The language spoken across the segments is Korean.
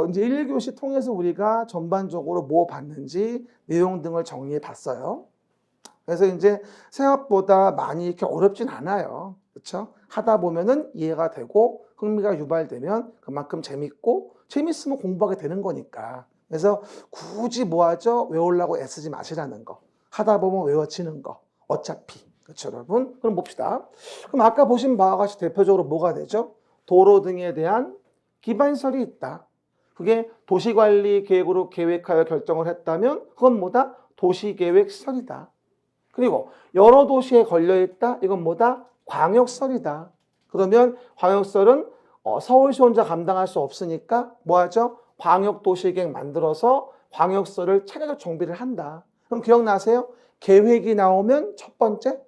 이제 1교시 통해서 우리가 전반적으로 뭐 봤는지 내용 등을 정리해 봤어요. 그래서 이제 생각보다 많이 이렇게 어렵진 않아요. 그렇죠? 하다 보면은 이해가 되고 흥미가 유발되면 그만큼 재밌고 재밌으면 공부하게 되는 거니까. 그래서 굳이 뭐 하죠? 외우려고 애쓰지 마시라는 거. 하다 보면 외워지는 거. 어차피. 그렇죠, 여러분? 그럼 봅시다. 그럼 아까 보신 바와 같이 대표적으로 뭐가 되죠? 도로 등에 대한 기반설이 있다. 그게 도시관리 계획으로 계획하여 결정을 했다면 그건 뭐다? 도시계획설이다. 그리고 여러 도시에 걸려있다. 이건 뭐다? 광역설이다. 그러면 광역설은 서울시 혼자 감당할 수 없으니까 뭐 하죠? 광역도시계획 만들어서 광역설을 차례적 정비를 한다. 그럼 기억나세요? 계획이 나오면 첫 번째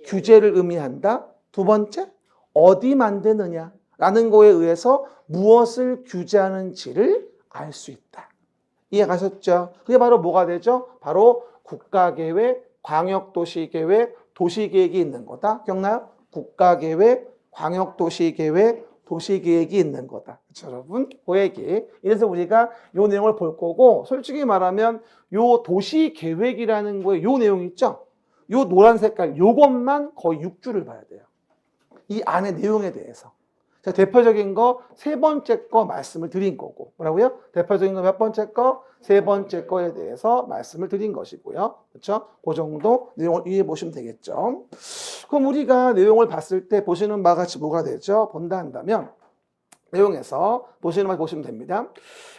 규제를 의미한다. 두 번째 어디 만드느냐 라는 거에 의해서 무엇을 규제하는지를 알 수 있다. 이해 가셨죠? 그게 바로 뭐가 되죠? 바로 국가계획, 광역도시계획, 도시계획이 있는 거다. 기억나요? 국가계획, 광역도시계획, 도시계획이 있는 거다. 그렇죠, 여러분? 그 얘기. 이래서 우리가 요 내용을 볼 거고, 솔직히 말하면 요 도시계획이라는 거에 요 내용 있죠? 요 노란 색깔, 요것만 거의 6주를 봐야 돼요. 이 안의 내용에 대해서. 자, 대표적인 거 세 번째 거 말씀을 드린 거고. 뭐라고요? 대표적인 거 몇 번째 거? 세 번째 거에 대해서 말씀을 드린 것이고요. 그렇죠? 그 정도 내용을 이해해 보시면 되겠죠. 그럼 우리가 내용을 봤을 때 보시는 바와 같이 뭐가 되죠? 본다 한다면 내용에서 보시는 바 보시면 됩니다.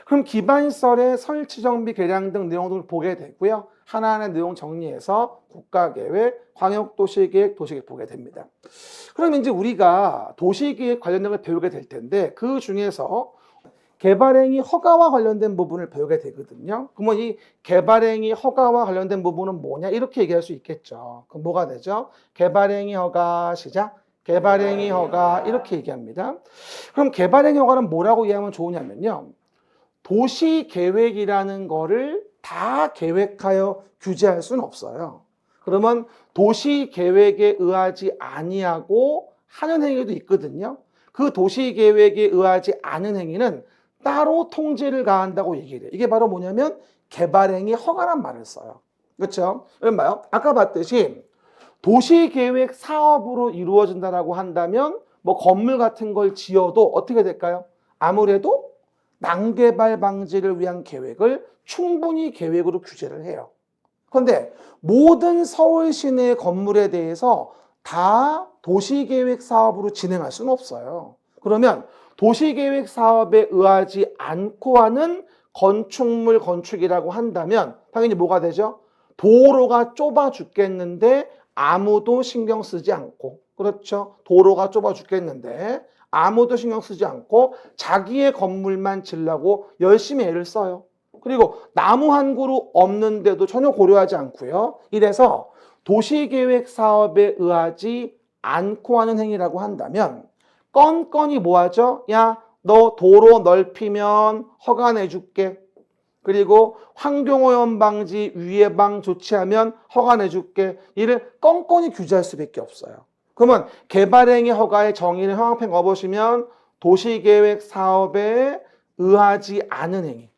그럼 기반설의 설치, 정비, 개량 등 내용 등을 보게 되고요. 하나하나 내용 정리해서 국가계획, 광역도시계획, 도시계획 보게 됩니다. 그럼 이제 우리가 도시계획 관련된 걸 배우게 될 텐데 그 중에서 개발행위 허가와 관련된 부분을 배우게 되거든요. 그러면 이 개발행위 허가와 관련된 부분은 뭐냐? 이렇게 얘기할 수 있겠죠. 그럼 뭐가 되죠? 개발행위 허가 시작. 개발행위 허가 이렇게 얘기합니다. 그럼 개발행위 허가는 뭐라고 이해하면 좋으냐면요. 도시계획이라는 거를 다 계획하여 규제할 수는 없어요. 그러면 도시계획에 의하지 아니하고 하는 행위도 있거든요. 그 도시계획에 의하지 않은 행위는 따로 통제를 가한다고 얘기를 해요. 이게 바로 뭐냐면 개발행위 허가란 말을 써요. 그렇죠? 얼마요? 아까 봤듯이 도시계획 사업으로 이루어진다라고 한다면 뭐 건물 같은 걸 지어도 어떻게 될까요? 아무래도 난개발 방지를 위한 계획을 충분히 계획으로 규제를 해요. 그런데 모든 서울 시내 건물에 대해서 다 도시계획 사업으로 진행할 수는 없어요. 그러면 도시계획 사업에 의하지 않고 하는 건축물 건축이라고 한다면 당연히 뭐가 되죠? 도로가 좁아 죽겠는데 아무도 신경 쓰지 않고, 그렇죠? 도로가 좁아 죽겠는데 아무도 신경 쓰지 않고 자기의 건물만 지려고 열심히 애를 써요. 그리고 나무 한 그루 없는데도 전혀 고려하지 않고요. 이래서 도시계획 사업에 의하지 않고 하는 행위라고 한다면 건건이 뭐 하죠? 야, 너 도로 넓히면 허가 내줄게. 그리고 환경오염 방지, 위해방 조치하면 허가 내줄게. 이를 건건이 규제할 수밖에 없어요. 그러면 개발행위 허가의 정의를 형광펜 넣어보시면 도시계획 사업에 의하지 않은 행위.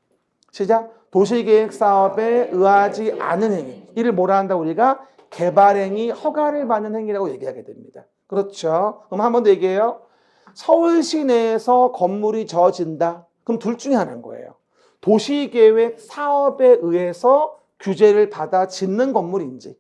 시작. 도시계획 사업에 의하지 않은 행위. 이를 뭐라 한다? 우리가 개발행위 허가를 받는 행위라고 얘기하게 됩니다. 그렇죠? 그럼 한 번 더 얘기해요. 서울 시내에서 건물이 지어진다. 그럼 둘 중에 하나인 거예요. 도시계획 사업에 의해서 규제를 받아 짓는 건물인지,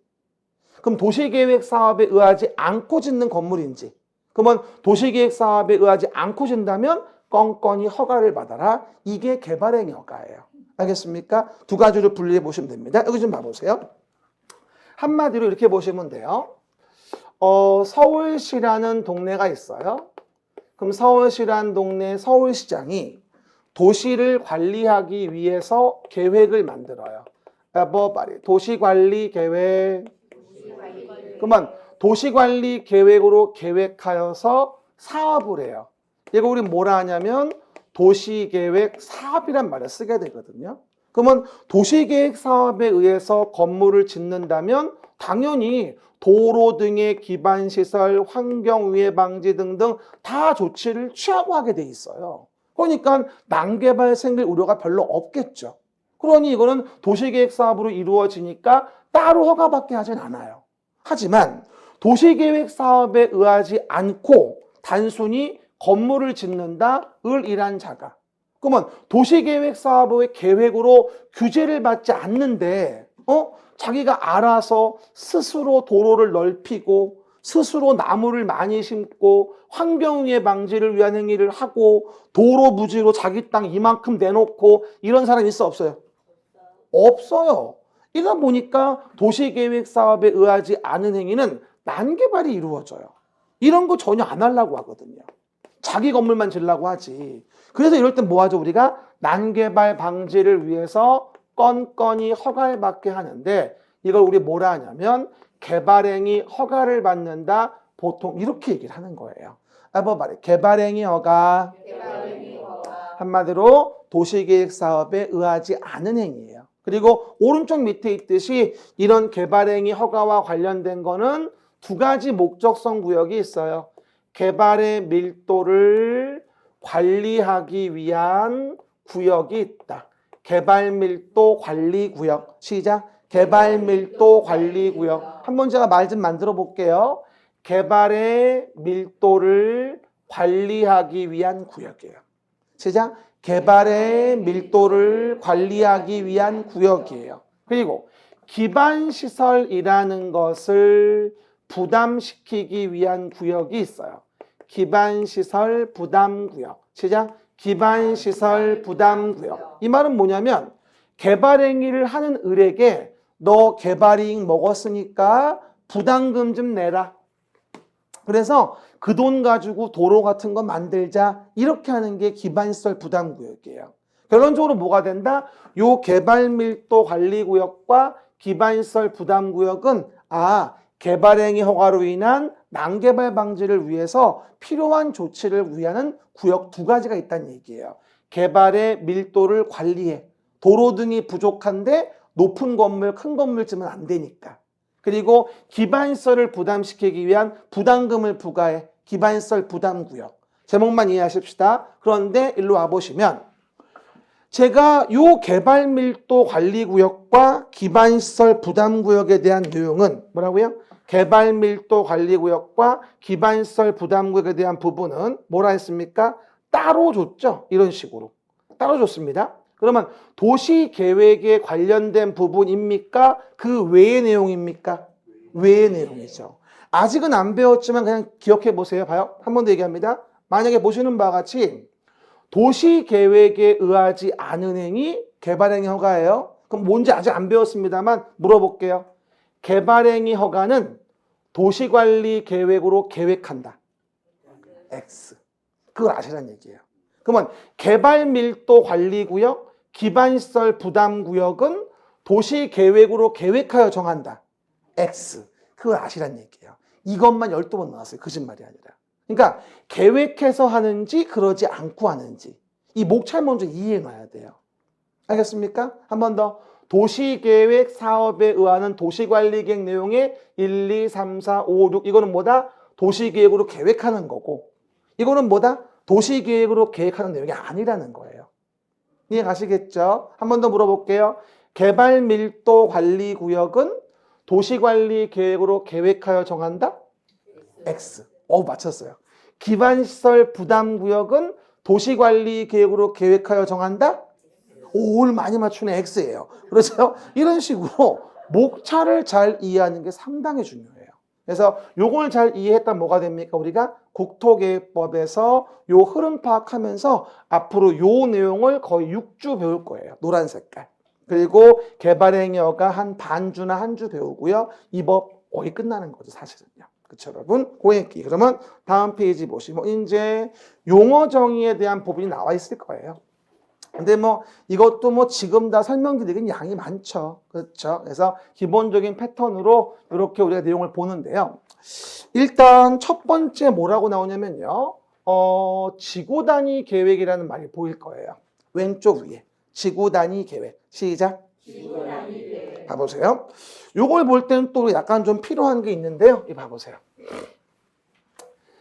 그럼 도시계획 사업에 의하지 않고 짓는 건물인지, 그러면 도시계획 사업에 의하지 않고 짓는다면 건건이 허가를 받아라. 이게 개발행위 허가예요. 알겠습니까? 두 가지로 분리해 보시면 됩니다. 여기 좀 봐보세요. 한마디로 이렇게 보시면 돼요. 서울시라는 동네가 있어요. 그럼 서울시라는 동네 서울시장이 도시를 관리하기 위해서 계획을 만들어요. 도시관리 계획. 그러면 도시관리 계획으로 계획하여서 사업을 해요. 이거 우리 뭐라 하냐면 도시계획 사업이란 말을 쓰게 되거든요. 그러면 도시계획 사업에 의해서 건물을 짓는다면 당연히 도로 등의 기반시설, 환경위해 방지 등등 다 조치를 취하고 하게 돼 있어요. 그러니까 난개발 생길 우려가 별로 없겠죠. 그러니 이거는 도시계획 사업으로 이루어지니까 따로 허가받게 하진 않아요. 하지만 도시계획 사업에 의하지 않고 단순히 건물을 짓는다, 을 일한 자가. 그러면 도시계획 사업의 계획으로 규제를 받지 않는데, 자기가 알아서 스스로 도로를 넓히고, 스스로 나무를 많이 심고, 환경위해 방지를 위한 행위를 하고, 도로 부지로 자기 땅 이만큼 내놓고, 이런 사람이 있어, 없어요? 없어요. 이러다 보니까 도시계획 사업에 의하지 않은 행위는 난개발이 이루어져요. 이런 거 전혀 안 하려고 하거든요. 자기 건물만 지으려고 하지. 그래서 이럴 땐 뭐 하죠? 우리가 난개발 방지를 위해서 건건이 허가를 받게 하는데, 이걸 우리 뭐라 하냐면 개발행위 허가를 받는다, 보통 이렇게 얘기를 하는 거예요. 한번 말해. 개발행위 허가. 한마디로 도시계획 사업에 의하지 않은 행위예요. 그리고 오른쪽 밑에 있듯이 이런 개발행위 허가와 관련된 거는 두 가지 목적성 구역이 있어요. 개발의 밀도를 관리하기 위한 구역이 있다. 개발 밀도 관리 구역. 시작. 개발 밀도 관리 구역. 한번 제가 말 좀 만들어 볼게요. 개발의 밀도를 관리하기 위한 구역이에요. 시작. 개발의 밀도를 관리하기 위한 구역이에요. 그리고 기반시설이라는 것을 부담시키기 위한 구역이 있어요. 기반시설 부담구역. 시작. 기반시설 부담구역. 이 말은 뭐냐면 개발행위를 하는 을에게 너 개발이익 먹었으니까 부담금 좀 내라. 그래서 그 돈 가지고 도로 같은 거 만들자. 이렇게 하는 게 기반시설 부담구역이에요. 결론적으로 뭐가 된다? 요 개발밀도 관리구역과 기반시설 부담구역은 개발행위 허가로 인한 난개발 방지를 위해서 필요한 조치를 위하는 구역 두 가지가 있다는 얘기예요. 개발의 밀도를 관리해. 도로 등이 부족한데 높은 건물, 큰 건물 짓면 안 되니까. 그리고 기반시설을 부담시키기 위한 부담금을 부과해. 기반시설 부담구역. 제목만 이해하십시다. 그런데 일로 와보시면 제가 요 개발밀도 관리구역과 기반시설 부담구역에 대한 내용은 뭐라고요? 개발밀도 관리구역과 기반시설 부담구역에 대한 부분은 뭐라 했습니까? 따로 줬죠. 이런 식으로. 따로 줬습니다. 그러면 도시계획에 관련된 부분입니까? 그 외의 내용입니까? 외의 내용이죠. 아직은 안 배웠지만 그냥 기억해 보세요. 봐요. 한 번 더 얘기합니다. 만약에 보시는 바와 같이 도시계획에 의하지 않은 행위, 개발행위 허가예요. 그럼 뭔지 아직 안 배웠습니다만 물어볼게요. 개발행위 허가는 도시관리 계획으로 계획한다. X. 그걸 아시라는 얘기예요. 그러면 개발밀도 관리구역, 기반시설 부담구역은 도시계획으로 계획하여 정한다. X. 그걸 아시라는 얘기예요. 이것만 12번 나왔어요. 거짓말이 아니라. 그러니까 계획해서 하는지 그러지 않고 하는지 이 목차를 먼저 이해해놔야 돼요. 알겠습니까? 한 번 더. 도시계획 사업에 의하는 도시관리계획 내용의 1, 2, 3, 4, 5, 6 이거는 뭐다? 도시계획으로 계획하는 거고 이거는 뭐다? 도시계획으로 계획하는 내용이 아니라는 거예요. 이해 가시겠죠? 한 번 더 물어볼게요. 개발밀도 관리구역은 도시관리계획으로 계획하여 정한다? X. 맞췄어요. 기반시설 부담구역은 도시관리계획으로 계획하여 정한다? 오를 많이 맞추네. X예요. 그렇죠? 이런 식으로 목차를 잘 이해하는 게 상당히 중요해요. 그래서 요걸 잘 이해했다면 뭐가 됩니까? 우리가 국토계획법에서 요 흐름 파악하면서 앞으로 요 내용을 거의 6주 배울 거예요. 노란 색깔. 그리고 개발행위 허가 한 반주나 한 주 배우고요. 이 법 거의 끝나는 거죠, 사실은요. 그렇죠, 여러분? 고행기. 그러면 다음 페이지 보시면 이제 용어 정의에 대한 부분이 나와 있을 거예요. 근데 이것도 지금 다 설명드리긴 양이 많죠. 그렇죠? 그래서 기본적인 패턴으로 이렇게 우리가 내용을 보는데요. 일단 첫 번째 뭐라고 나오냐면요. 지구 단위 계획이라는 말이 보일 거예요. 왼쪽 위에. 지구 단위 계획. 시작. 지구 단위 계획. 봐보세요. 요걸 볼 때는 또 약간 좀 필요한 게 있는데요. 이 봐보세요.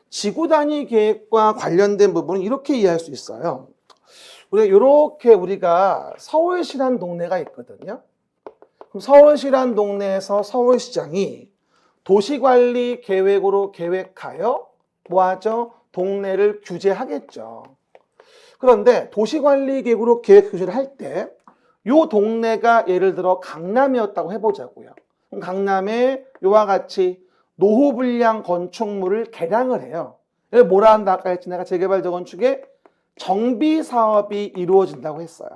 지구 단위 계획과 관련된 부분은 이렇게 이해할 수 있어요. 우리가 서울시란 동네가 있거든요. 그럼 서울시란 동네에서 서울시장이 도시관리 계획으로 계획하여 뭐하죠? 동네를 규제하겠죠. 그런데 도시관리 계획으로 계획 규제를 할 때 요 동네가 예를 들어 강남이었다고 해보자고요. 그럼 강남에 요와 같이 노후불량 건축물을 개량을 해요. 뭐라 한다 아까 했지 내가 재개발 재건축에 정비 사업이 이루어진다고 했어요.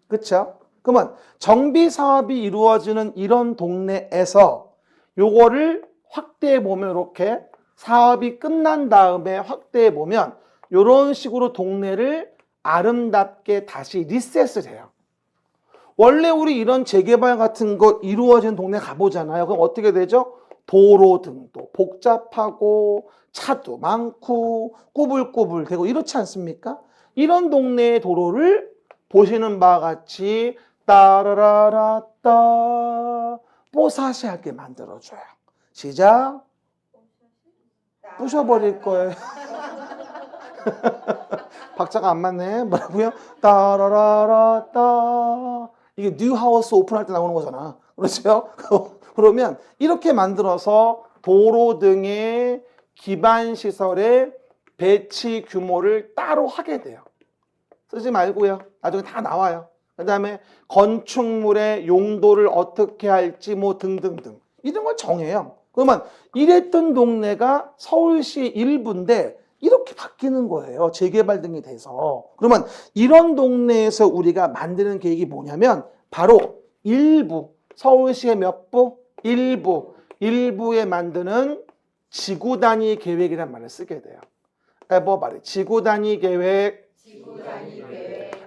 그렇죠? 그러면 정비 사업이 이루어지는 이런 동네에서 요거를 확대해 보면 이렇게 사업이 끝난 다음에 확대해 보면 이런 식으로 동네를 아름답게 다시 리셋을 해요. 원래 우리 이런 재개발 같은 거 이루어진 동네 가보잖아요. 그럼 어떻게 되죠? 도로 등도 복잡하고 차도 많고 꾸불꾸불 되고 이렇지 않습니까? 이런 동네의 도로를 보시는 바와 같이 따라라라따 뽀사시하게 만들어줘요. 시작. 부셔버릴 거예요. 박자가 안 맞네. 뭐라고요? 따라라라따. 이게 뉴 하우스 오픈할 때 나오는 거잖아. 그렇죠? 그러면 이렇게 만들어서 도로 등의 기반 시설의 배치 규모를 따로 하게 돼요. 쓰지 말고요. 나중에 다 나와요. 그 다음에 건축물의 용도를 어떻게 할지 뭐 등등등 이런 걸 정해요. 그러면 이랬던 동네가 서울시의 일부인데 이렇게 바뀌는 거예요. 재개발 등이 돼서. 그러면 이런 동네에서 우리가 만드는 계획이 뭐냐면 바로 일부, 서울시의 몇 부? 일부에 만드는 지구 단위 계획이란 말을 쓰게 돼요. 뭐 말해? 지구 단위 계획.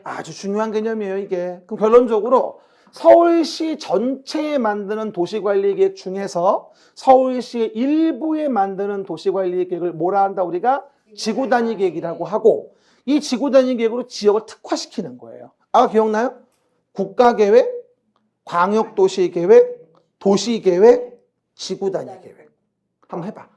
아주 중요한 개념이에요, 이게. 그럼 결론적으로 서울시 전체에 만드는 도시관리계획 중에서 서울시의 일부에 만드는 도시관리계획을 뭐라 한다 우리가? 지구단위계획이라고 하고 이 지구단위계획으로 지역을 특화시키는 거예요. 아 기억나요? 국가계획, 광역도시계획, 도시계획, 지구단위계획. 한번 해봐.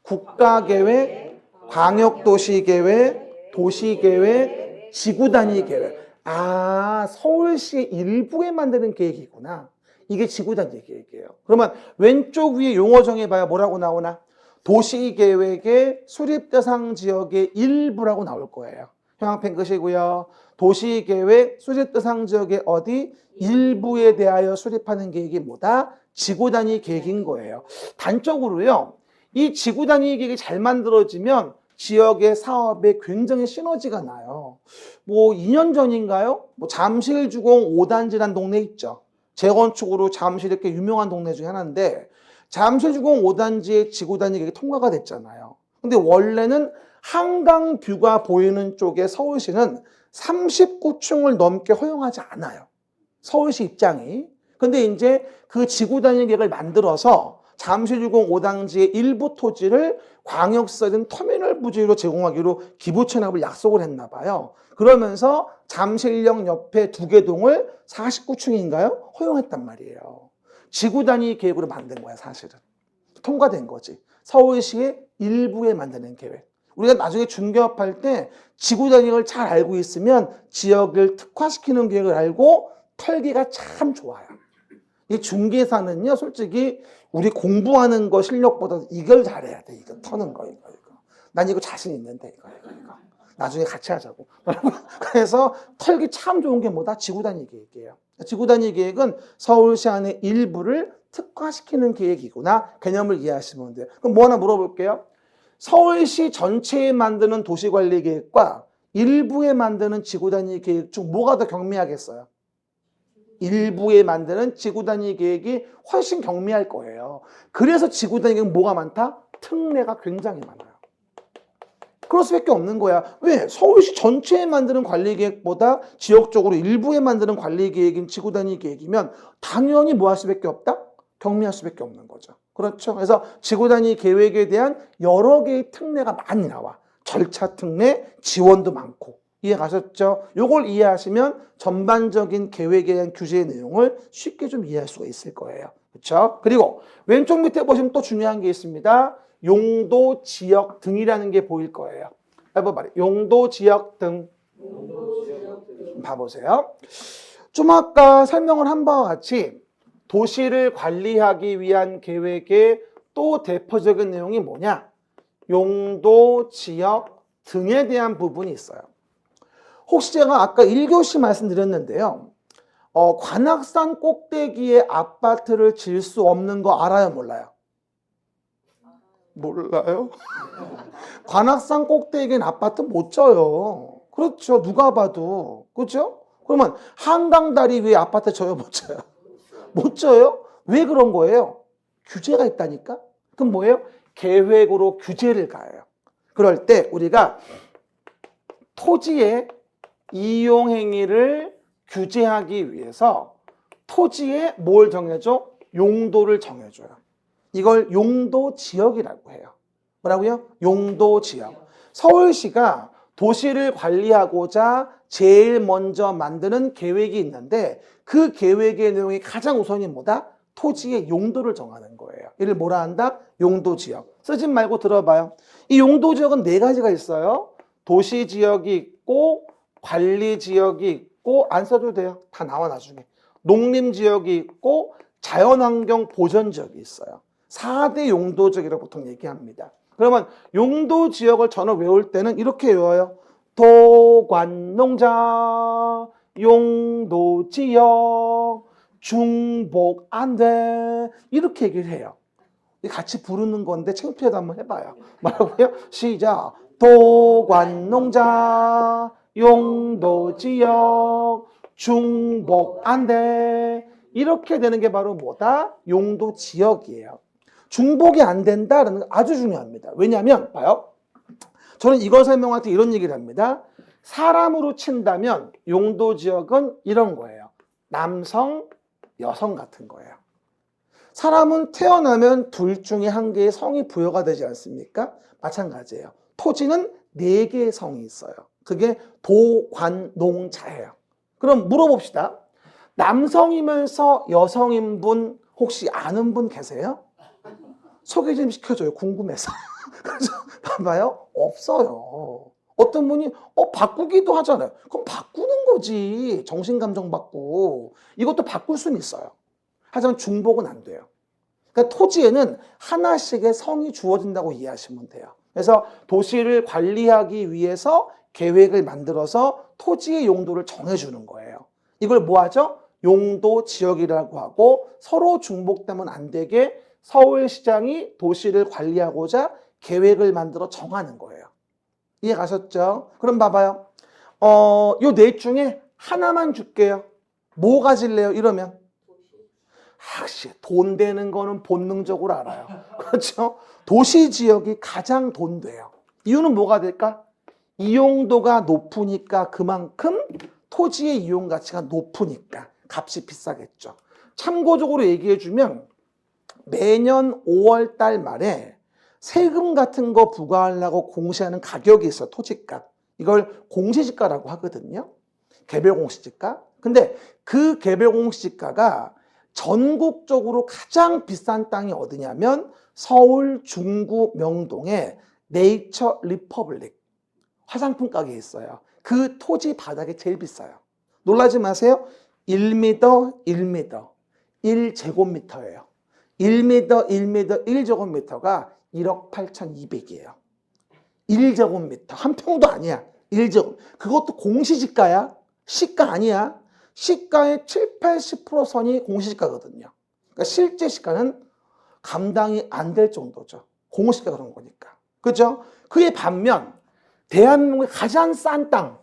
국가계획, 광역도시계획, 도시계획, 지구단위계획. 아, 서울시 일부에 만드는 계획이구나. 이게 지구단위 계획이에요. 그러면 왼쪽 위에 용어 정해봐야 뭐라고 나오나? 도시계획의 수립대상 지역의 일부라고 나올 거예요. 형광펜 끄시고요. 도시계획 수립대상 지역의 어디? 일부에 대하여 수립하는 계획이 뭐다? 지구단위 계획인 거예요. 단적으로요. 이 지구단위 계획이 잘 만들어지면 지역의 사업에 굉장히 시너지가 나요. 뭐 2년 전인가요? 뭐 잠실주공 5단지라는 동네 있죠. 재건축으로 잠실 이렇게 유명한 동네 중에 하나인데 잠실주공 5단지의 지구단위 계획이 통과가 됐잖아요. 근데 원래는 한강뷰가 보이는 쪽에 서울시는 39층을 넘게 허용하지 않아요. 서울시 입장이. 근데 이제 그 지구단위 계획을 만들어서 잠실유공 5단지의 일부 토지를 광역시설인 터미널 부지로 제공하기로 기부채납을 약속을 했나 봐요. 그러면서 잠실역 옆에 2개 동을 49층인가요? 허용했단 말이에요. 지구단위 계획으로 만든 거야 사실은. 통과된 거지. 서울시의 일부에 만드는 계획. 우리가 나중에 중개업할 때 지구단위를 잘 알고 있으면 지역을 특화시키는 계획을 알고 털기가 참 좋아요. 이 중개사는요, 솔직히 우리 공부하는 거 실력보다 이걸 잘해야 돼. 이거 터는 거, 이거. 난 이거 자신 있는데, 이거. 나중에 같이 하자고. 그래서 털기 참 좋은 게 뭐다? 지구단위 계획이에요. 지구단위 계획은 서울시 안의 일부를 특화시키는 계획이구나. 개념을 이해하시면 돼요. 그럼 뭐 하나 물어볼게요. 서울시 전체에 만드는 도시관리 계획과 일부에 만드는 지구단위 계획 중 뭐가 더 경미하겠어요? 일부에 만드는 지구단위 계획이 훨씬 경미할 거예요. 그래서 지구단위 계획은 뭐가 많다? 특례가 굉장히 많아요. 그럴 수밖에 없는 거야. 왜? 서울시 전체에 만드는 관리계획보다 지역적으로 일부에 만드는 관리계획인 지구단위 계획이면 당연히 뭐 할 수밖에 없다? 경미할 수밖에 없는 거죠. 그렇죠? 그래서 지구단위 계획에 대한 여러 개의 특례가 많이 나와. 절차 특례, 지원도 많고. 이해 가셨죠? 요걸 이해하시면 전반적인 계획에 대한 규제의 내용을 쉽게 좀 이해할 수가 있을 거예요. 그렇죠? 그리고 왼쪽 밑에 보시면 또 중요한 게 있습니다. 용도, 지역 등이라는 게 보일 거예요. 해봐 말이에요. 용도, 지역 등. 봐보세요. 좀 아까 설명을 한 바와 같이 도시를 관리하기 위한 계획의 또 대표적인 내용이 뭐냐? 용도, 지역 등에 대한 부분이 있어요. 혹시 제가 아까 1교시 말씀드렸는데요. 관악산 꼭대기에 아파트를 지을 수 없는 거 알아요, 몰라요? 몰라요? 관악산 꼭대기엔 아파트 못 져요. 그렇죠. 누가 봐도. 그렇죠? 그러면 한강다리 위에 아파트 져요, 못 져요? 못 져요? 왜 그런 거예요? 규제가 있다니까? 그럼 뭐예요? 계획으로 규제를 가해요. 그럴 때 우리가 토지의 이용 행위를 규제하기 위해서 토지에 뭘 정해줘? 용도를 정해줘요. 이걸 용도 지역이라고 해요. 뭐라고요? 용도 지역. 서울시가 도시를 관리하고자 제일 먼저 만드는 계획이 있는데 그 계획의 내용이 가장 우선이 뭐다? 토지의 용도를 정하는 거예요. 이를 뭐라 한다? 용도 지역. 쓰지 말고 들어봐요. 이 용도 지역은 4가지가 있어요. 도시 지역이 있고 관리 지역이 있고 안 써도 돼요. 다 나와 나중에. 농림 지역이 있고 자연환경 보전 지역이 있어요. 4대 용도 지역이라고 보통 얘기합니다. 그러면 용도 지역을 저는 외울 때는 이렇게 외워요. 도관농자, 용도 지역, 중복 안돼 이렇게 얘기를 해요. 같이 부르는 건데 창피해도 한번 해봐요. 뭐라고요? 시작. 도관농자, 용도 지역, 중복 안돼 이렇게 되는 게 바로 뭐다? 용도 지역이에요. 중복이 안 된다는 거 아주 중요합니다. 왜냐하면 봐요. 저는 이걸 설명할 때 이런 얘기를 합니다. 사람으로 친다면 용도 지역은 이런 거예요. 남성, 여성 같은 거예요. 사람은 태어나면 둘 중에 한 개의 성이 부여가 되지 않습니까? 마찬가지예요. 토지는 4개의 성이 있어요. 그게 도관농자예요. 그럼 물어봅시다. 남성이면서 여성인 분 혹시 아는 분 계세요? 소개 좀 시켜줘요. 궁금해서. 그래서 봐봐요. 없어요. 어떤 분이 바꾸기도 하잖아요. 그럼 바꾸는 거지. 정신감정 받고. 이것도 바꿀 수는 있어요. 하지만 중복은 안 돼요. 그러니까 토지에는 하나씩의 성이 주어진다고 이해하시면 돼요. 그래서 도시를 관리하기 위해서 계획을 만들어서 토지의 용도를 정해주는 거예요. 이걸 뭐 하죠? 용도 지역이라고 하고 서로 중복되면 안 되게 서울시장이 도시를 관리하고자 계획을 만들어 정하는 거예요. 이해 가셨죠? 그럼 봐봐요. 요 4 중에 하나만 줄게요. 뭐 가질래요? 이러면. 확실히 돈 되는 거는 본능적으로 알아요. 그렇죠? 도시 지역이 가장 돈 돼요. 이유는 뭐가 될까? 이용도가 높으니까 그만큼 토지의 이용 가치가 높으니까 값이 비싸겠죠. 참고적으로 얘기해주면 매년 5월 달 말에 세금 같은 거 부과하려고 공시하는 가격이 있어요. 토지값. 이걸 공시지가라고 하거든요. 개별공시지가. 근데 그 개별공시지가가 전국적으로 가장 비싼 땅이 어디냐면 서울 중구 명동에 네이처 리퍼블릭 화장품 가게에 있어요. 그 토지 바닥이 제일 비싸요. 놀라지 마세요. 1m, 1m, 1제곱미터예요. 1m, 1m, 1제곱미터가 1억 8,200이에요. 1제곱미터. 한 평도 아니야. 1제곱. 그것도 공시지가야. 시가 아니야. 시가의 7, 80% 선이 공시지가거든요. 그러니까 실제 시가는 감당이 안 될 정도죠. 공시가 그런 거니까. 그죠? 그에 반면 대한민국의 가장 싼 땅,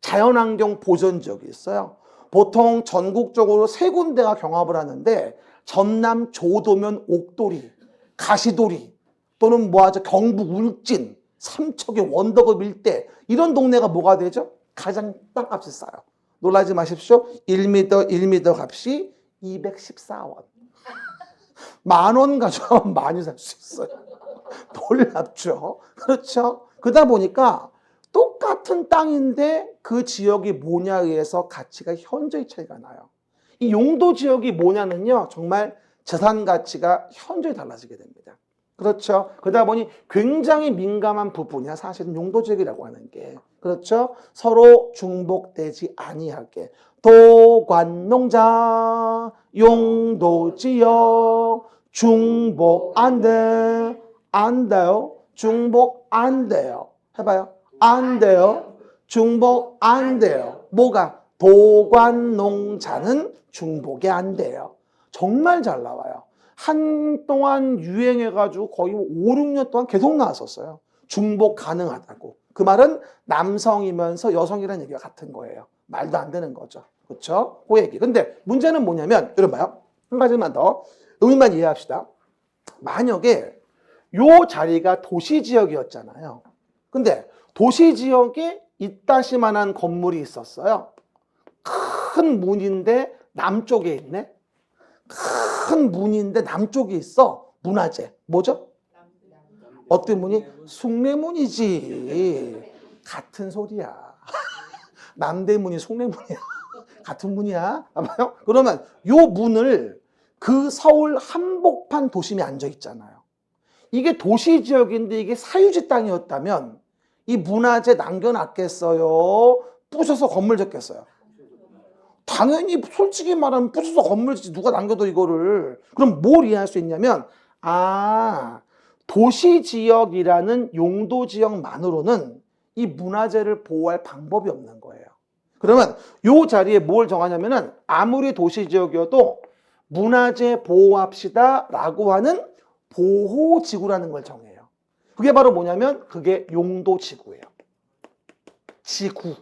자연환경 보전지역이 있어요. 보통 전국적으로 3군데가 경합을 하는데 전남 조도면 옥돌이, 가시돌이 또는 뭐하죠? 경북 울진, 삼척의 원더급 일대 이런 동네가 뭐가 되죠? 가장 땅값이 싸요. 놀라지 마십시오. 1m, 1m 값이 214원. 10,000원 가져가면 많이 살 수 있어요. 놀랍죠? 그렇죠? 그러다 보니까 똑같은 땅인데 그 지역이 뭐냐에 의해서 가치가 현저히 차이가 나요. 이 용도 지역이 뭐냐면요. 정말 재산 가치가 현저히 달라지게 됩니다. 그렇죠. 그러다 보니 굉장히 민감한 부분이야. 사실은 용도지역이라고 하는 게. 그렇죠. 서로 중복되지 아니하게. 도관농자, 용도지역, 중복 안 돼. 안 돼요. 중복 안 돼요. 해봐요. 안 돼요. 중복 안 돼요. 뭐가? 도관농자는 중복이 안 돼요. 정말 잘 나와요. 한동안 유행해가지고 거의 5, 6년 동안 계속 나왔었어요. 중복 가능하다고. 그 말은 남성이면서 여성이라는 얘기가 같은 거예요. 말도 안 되는 거죠. 그렇죠? 그 얘기. 근데 문제는 뭐냐면 여러분 봐요. 한 가지만 더 의미만 이해합시다. 만약에 요 자리가 도시지역이었잖아요. 근데 도시지역에 이따시만한 건물이 있었어요. 큰 문인데 남쪽에 있네. 큰 문인데 남쪽에 있어. 문화재. 뭐죠? 어떤 문이? 숭례문이지. 같은 소리야. 남대문이 숭례문이야. 같은 문이야. 봐요. 그러면 요 문을 그 서울 한복판 도심에 앉아 있잖아요. 이게 도시지역인데 이게 사유지 땅이었다면 이 문화재 남겨놨겠어요? 부셔서 건물 짓겠어요? 당연히 솔직히 말하면 부숴서 건물 짓지 누가 남겨둬 이거를. 그럼 뭘 이해할 수 있냐면 도시지역이라는 용도지역만으로는 이 문화재를 보호할 방법이 없는 거예요. 그러면 요 자리에 뭘 정하냐면은 아무리 도시지역이어도 문화재 보호합시다 라고 하는 보호지구라는 걸 정해요. 그게 바로 뭐냐면 그게 용도지구예요. 지구.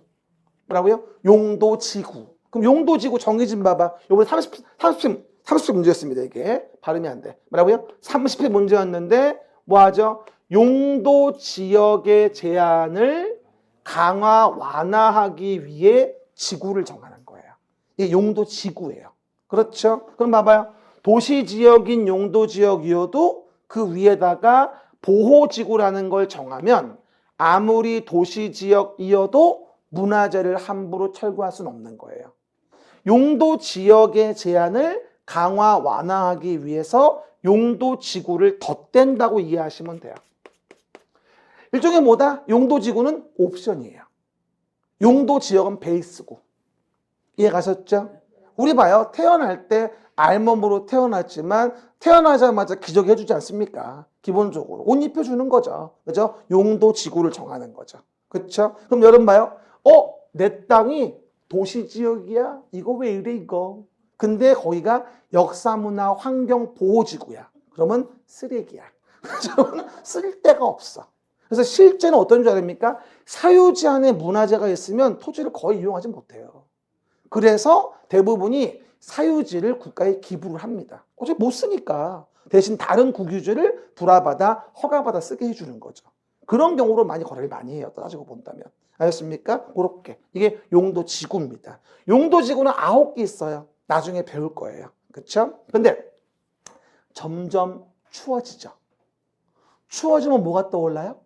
뭐라고요? 용도지구. 그럼 용도지구 정의 좀 봐봐. 요번에 30회 문제였습니다. 이게 발음이 안 돼. 뭐라고요? 30회 문제였는데 뭐 하죠? 용도 지역의 제한을 강화 완화하기 위해 지구를 정하는 거예요. 이게 용도 지구예요. 그렇죠? 그럼 봐봐요. 도시 지역인 용도 지역이어도 그 위에다가 보호 지구라는 걸 정하면 아무리 도시 지역이어도 문화재를 함부로 철거할 수는 없는 거예요. 용도 지역의 제한을 강화 완화하기 위해서 용도 지구를 덧댄다고 이해하시면 돼요. 일종의 뭐다? 용도 지구는 옵션이에요. 용도 지역은 베이스고. 이해 가셨죠? 우리 봐요. 태어날 때 알몸으로 태어났지만 태어나자마자 기저귀 해주지 않습니까? 기본적으로 옷 입혀주는 거죠. 그죠? 용도 지구를 정하는 거죠. 그렇죠? 그럼 여러분 봐요. 내 땅이 도시지역이야? 이거 왜 이래 이거? 근데 거기가 역사문화 환경보호지구야. 그러면 쓰레기야. 쓸 데가 없어. 그래서 실제는 어떤 줄 아십니까? 사유지 안에 문화재가 있으면 토지를 거의 이용하지 못해요. 그래서 대부분이 사유지를 국가에 기부를 합니다. 어차피 못 쓰니까. 대신 다른 국유지를 불화받아 허가받아 쓰게 해주는 거죠. 그런 경우로 많이 거래를 많이 해요. 따지고 본다면. 알겠습니까? 그렇게. 이게 용도지구입니다. 용도지구는 9개 있어요. 나중에 배울 거예요. 그렇죠? 근데 점점 추워지죠. 추워지면 뭐가 떠올라요?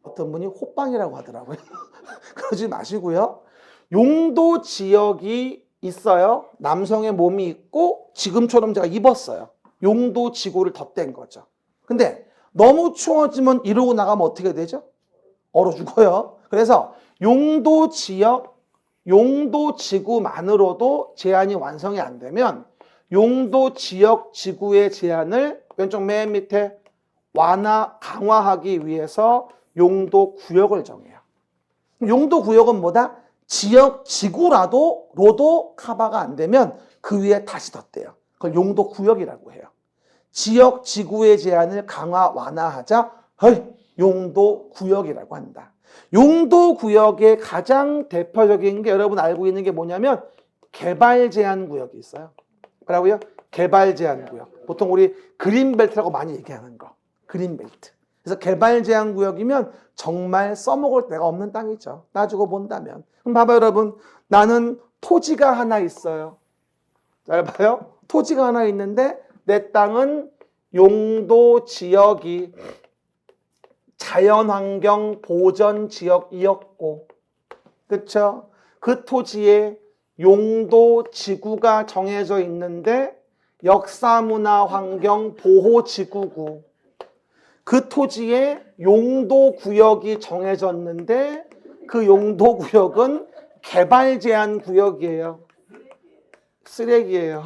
어떤 분이 호빵이라고 하더라고요. 그러지 마시고요. 용도 지역이 있어요. 남성의 몸이 있고 지금처럼 제가 입었어요. 용도 지구를 덧댄 거죠. 근데 너무 추워지면 이러고 나가면 어떻게 되죠? 얼어 죽어요. 그래서 용도 지역, 용도 지구만으로도 제한이 완성이 안 되면 용도 지역 지구의 제한을 왼쪽 맨 밑에 강화하기 위해서 용도 구역을 정해요. 용도 구역은 뭐다? 지역 지구로도 커버가 안 되면 그 위에 다시 덧대요. 그걸 용도 구역이라고 해요. 지역 지구의 제한을 강화 완화하자 용도 구역이라고 한다. 용도 구역의 가장 대표적인 게 여러분 알고 있는 게 뭐냐면 개발 제한 구역이 있어요. 뭐라고요? 개발 제한 구역. 보통 우리 그린벨트라고 많이 얘기하는 거. 그린벨트. 그래서 개발 제한 구역이면 정말 써먹을 데가 없는 땅이죠. 따지고 본다면. 그럼 봐봐요, 여러분. 나는 토지가 하나 있어요. 잘 봐요. 토지가 하나 있는데 내 땅은 용도 지역이 자연환경 보전 지역이었고, 그렇죠? 그 토지에 용도 지구가 정해져 있는데 역사문화 환경 보호 지구고, 그 토지의 용도 구역이 정해졌는데 그 용도 구역은 개발 제한 구역이에요. 쓰레기예요.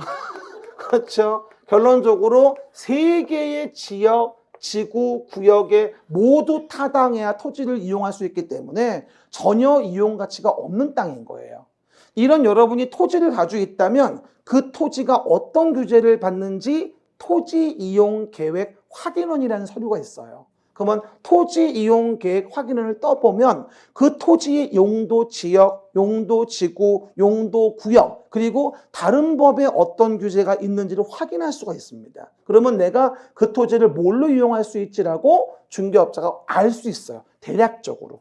그렇죠? 결론적으로 세 개의 지역, 지구, 구역에 모두 타당해야 토지를 이용할 수 있기 때문에 전혀 이용 가치가 없는 땅인 거예요. 이런 여러분이 토지를 가지고 있다면 그 토지가 어떤 규제를 받는지 토지 이용 계획 확인원이라는 서류가 있어요. 그러면 토지 이용 계획 확인원을 떠보면 그 토지의 용도 지역, 용도 지구, 용도 구역, 그리고 다른 법에 어떤 규제가 있는지를 확인할 수가 있습니다. 그러면 내가 그 토지를 뭘로 이용할 수 있지라고 중개업자가 알 수 있어요. 대략적으로.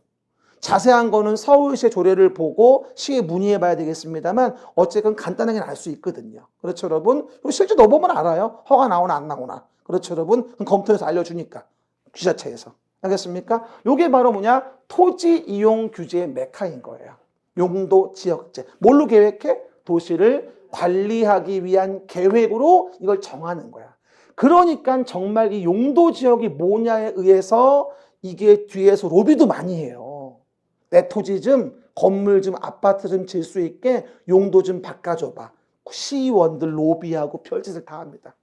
자세한 거는 서울시의 조례를 보고 시에 문의해 봐야 되겠습니다만 어쨌든 간단하게 알 수 있거든요. 그렇죠, 여러분? 그리고 실제 넣어보면 알아요. 허가 나오나 안 나오나. 그렇죠, 여러분? 그럼 검토해서 알려주니까. 지자체에서. 알겠습니까? 이게 바로 뭐냐? 토지 이용 규제의 메카인 거예요. 용도 지역제. 뭘로 계획해? 도시를 관리하기 위한 계획으로 이걸 정하는 거야. 그러니까 정말 이 용도 지역이 뭐냐에 의해서 이게 뒤에서 로비도 많이 해요. 내 토지 좀, 건물 좀, 아파트 좀 질 수 있게 용도 좀 바꿔줘봐. 시의원들 로비하고 별짓을 다 합니다.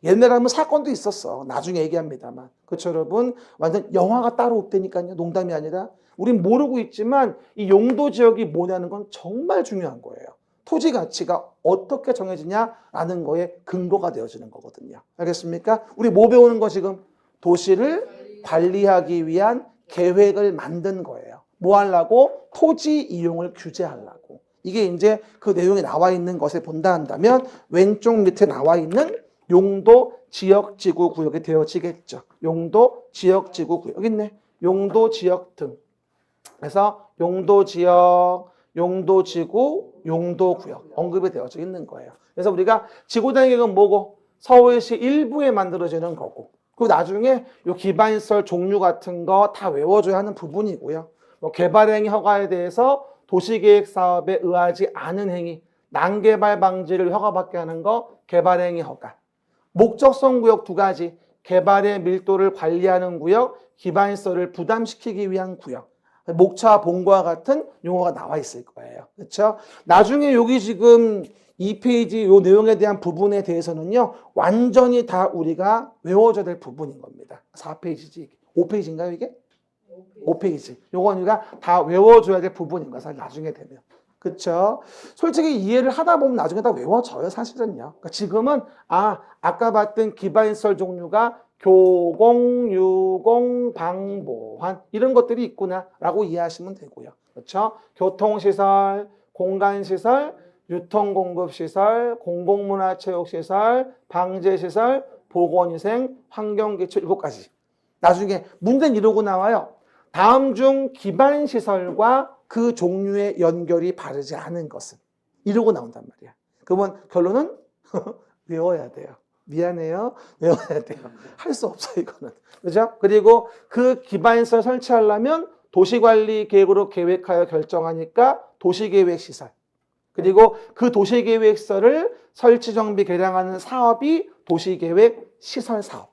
옛날에 하면 사건도 있었어. 나중에 얘기합니다만. 그렇죠, 여러분? 완전 영화가 따로 없다니까요. 농담이 아니라. 우린 모르고 있지만 이 용도 지역이 뭐냐는 건 정말 중요한 거예요. 토지 가치가 어떻게 정해지냐라는 거에 근거가 되어지는 거거든요. 알겠습니까? 우리 뭐 배우는 거 지금? 도시를 관리하기 위한 계획을 만든 거예요. 뭐 하려고? 토지 이용을 규제하려고. 이게 이제 그 내용에 나와 있는 것을 본다 한다면 왼쪽 밑에 나와 있는 용도, 지역, 지구, 구역이 되어지겠죠. 용도, 지역, 지구, 구역. 여기 있네. 용도, 지역 등. 그래서 용도, 지역, 용도, 지구, 용도, 구역. 언급이 되어져 있는 거예요. 그래서 우리가 지구단계획은 뭐고? 서울시 일부에 만들어지는 거고. 그리고 나중에 요 기반시설 종류 같은 거 다 외워줘야 하는 부분이고요. 뭐 개발행위 허가에 대해서 도시계획 사업에 의하지 않은 행위, 난개발 방지를 허가받게 하는 거 개발행위 허가. 목적성 구역 두 가지, 개발의 밀도를 관리하는 구역, 기반시설을 부담시키기 위한 구역. 목차 본과 같은 용어가 나와 있을 거예요. 그렇죠? 나중에 여기 지금 2페이지 요 내용에 대한 부분에 대해서는요. 완전히 다 우리가 외워줘야 될 부분인 겁니다. 4페이지지. 5페이지인가요, 이게? 5페이지. 요건 우리가 다 외워줘야 될 부분인 거예요. 사실 나중에 되면. 그렇죠? 솔직히 이해를 하다 보면 나중에 다 외워져요, 사실은요. 그러니까 지금은 아까 봤던 기반시설 종류가 교공, 유공, 방보환 이런 것들이 있구나라고 이해하시면 되고요. 그렇죠? 교통시설, 공간시설, 유통공급시설, 공공문화체육시설, 방제시설, 보건위생, 환경기초 7가지. 나중에 문제는 이러고 나와요. 다음 중 기반시설과 그 종류의 연결이 바르지 않은 것은 이러고 나온단 말이야. 그러면 결론은 외워야 돼요. 미안해요. 외워야 돼요. 할 수 없어 이거는. 그죠? 그리고 그 기반시설 설치하려면 도시관리계획으로 계획하여 결정하니까 도시계획시설. 그리고 그 도시계획시설을 설치, 정비, 개량하는 사업이 도시계획시설사업.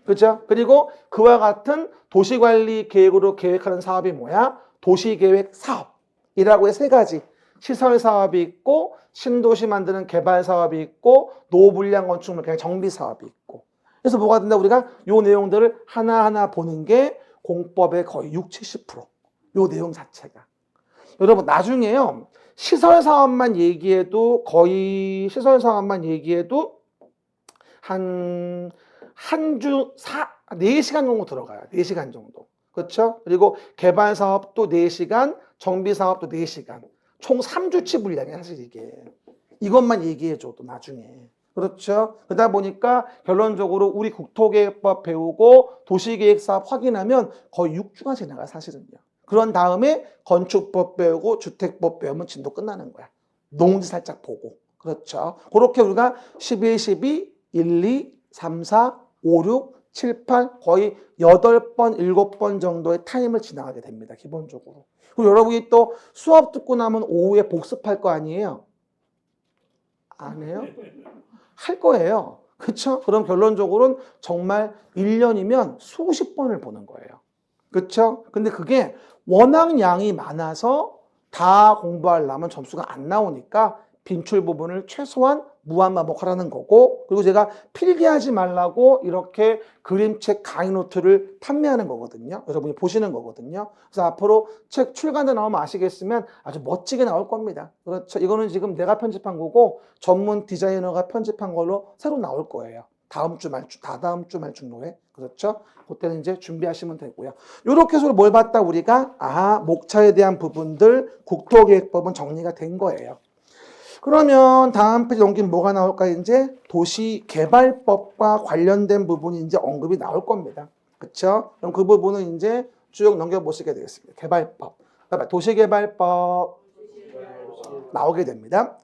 그죠? 그리고 그와 같은 도시관리계획으로 계획하는 사업이 뭐야? 도시계획사업이라고 해 세 가지. 시설사업이 있고 신도시 만드는 개발사업이 있고 노후불량 건축물 그냥 정비사업이 있고. 그래서 뭐가 된다? 우리가 요 내용들을 하나하나 보는 게 공법의 거의 60, 70%. 요 내용 자체가. 여러분 나중에요. 시설사업만 얘기해도 거의 시설사업만 얘기해도 한 주 4시간 정도 들어가요. 4시간 정도. 그렇죠? 그리고 개발 사업도 4시간, 정비 사업도 4시간. 총 3주치 분량이야, 사실 이게. 이것만 얘기해줘도 나중에. 그렇죠? 그러다 보니까 결론적으로 우리 국토계획법 배우고 도시계획 사업 확인하면 거의 6주가 지나가, 사실은요. 그런 다음에 건축법 배우고 주택법 배우면 진도 끝나는 거야. 농지 살짝 보고. 그렇죠? 그렇게 우리가 11, 12, 1, 2, 3, 4, 5, 6, 7, 8 거의 8번, 7번 정도의 타임을 지나가게 됩니다. 기본적으로. 그리고 여러분이 또 수업 듣고 나면 오후에 복습할 거 아니에요? 안 해요? 할 거예요. 그렇죠? 그럼 결론적으로는 정말 1년이면 수십 번을 보는 거예요. 그렇죠? 근데 그게 워낙 양이 많아서 다 공부하려면 점수가 안 나오니까 빈출 부분을 최소한 무한반복하라는 거고, 그리고 제가 필기하지 말라고 이렇게 그림책 강의 노트를 판매하는 거거든요. 여러분이 보시는 거거든요. 그래서 앞으로 책 출간도 나오면 아시겠지만 아주 멋지게 나올 겁니다. 그렇죠? 이거는 지금 내가 편집한 거고 전문 디자이너가 편집한 걸로 새로 나올 거예요. 다다음 주 말쯤로에. 그렇죠? 그때는 이제 준비하시면 되고요. 이렇게 해서 뭘 봤다 우리가? 목차에 대한 부분들 국토계획법은 정리가 된 거예요. 그러면 다음 페이지 넘기면 뭐가 나올까? 이제 도시개발법과 관련된 부분이 이제 언급이 나올 겁니다. 그렇죠? 그럼 그 부분은 이제 쭉 넘겨보시게 되겠습니다. 개발법, 도시개발법 나오게 됩니다.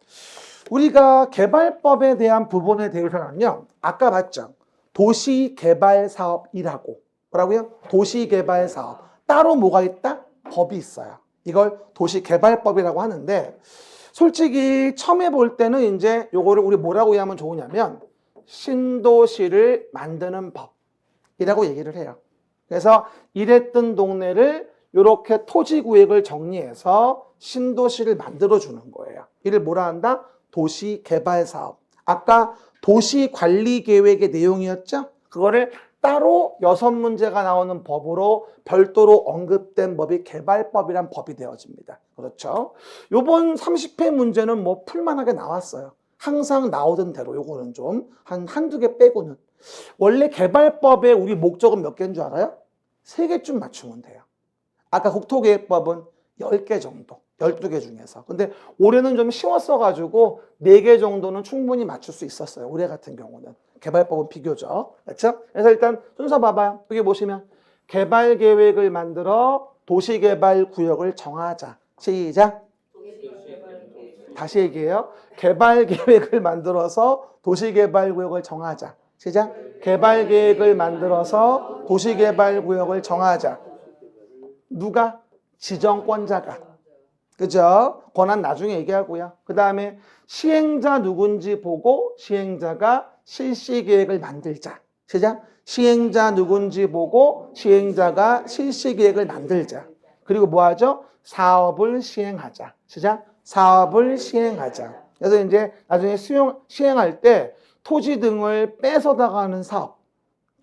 우리가 개발법에 대한 부분에 대해서는요, 아까 봤죠? 도시개발사업이라고. 뭐라고요? 도시개발사업. 따로 뭐가 있다? 법이 있어요. 이걸 도시개발법이라고 하는데, 솔직히 처음에 볼 때는 이제 요거를 우리 뭐라고 이해하면 좋으냐면 신도시를 만드는 법이라고 얘기를 해요. 그래서 이랬던 동네를 이렇게 토지구역을 정리해서 신도시를 만들어주는 거예요. 이를 뭐라 한다? 도시개발사업. 아까 도시관리계획의 내용이었죠? 그거를 따로 6문제가 나오는 법으로 별도로 언급된 법이 개발법이란 법이 되어집니다. 그렇죠? 요번 30회 문제는 뭐 풀만하게 나왔어요. 항상 나오던 대로 요거는 좀 한두 개 빼고는. 원래 개발법의 우리 목적은 몇 개인 줄 알아요? 3개쯤 맞추면 돼요. 아까 국토계획법은 10개 정도. 12개 중에서. 근데 올해는 좀 쉬웠어가지고 4개 정도는 충분히 맞출 수 있었어요. 올해 같은 경우는. 개발법은 비교적. 그렇죠? 그래서 일단 순서 봐봐요. 여기 보시면 개발계획을 만들어 도시개발구역을 정하자. 시작. 다시 얘기해요. 개발계획을 만들어서 도시개발구역을 정하자. 시작. 개발계획을 만들어서 도시개발구역을 정하자. 누가? 지정권자가. 그죠? 권한 나중에 얘기하고요. 그 다음에 시행자 누군지 보고 시행자가 실시계획을 만들자. 시작. 시행자 누군지 보고 시행자가 실시계획을 만들자. 그리고 뭐 하죠? 사업을 시행하자. 시작. 사업을 시행하자. 그래서 이제 나중에 시행할 때 토지 등을 뺏어다가 하는 사업.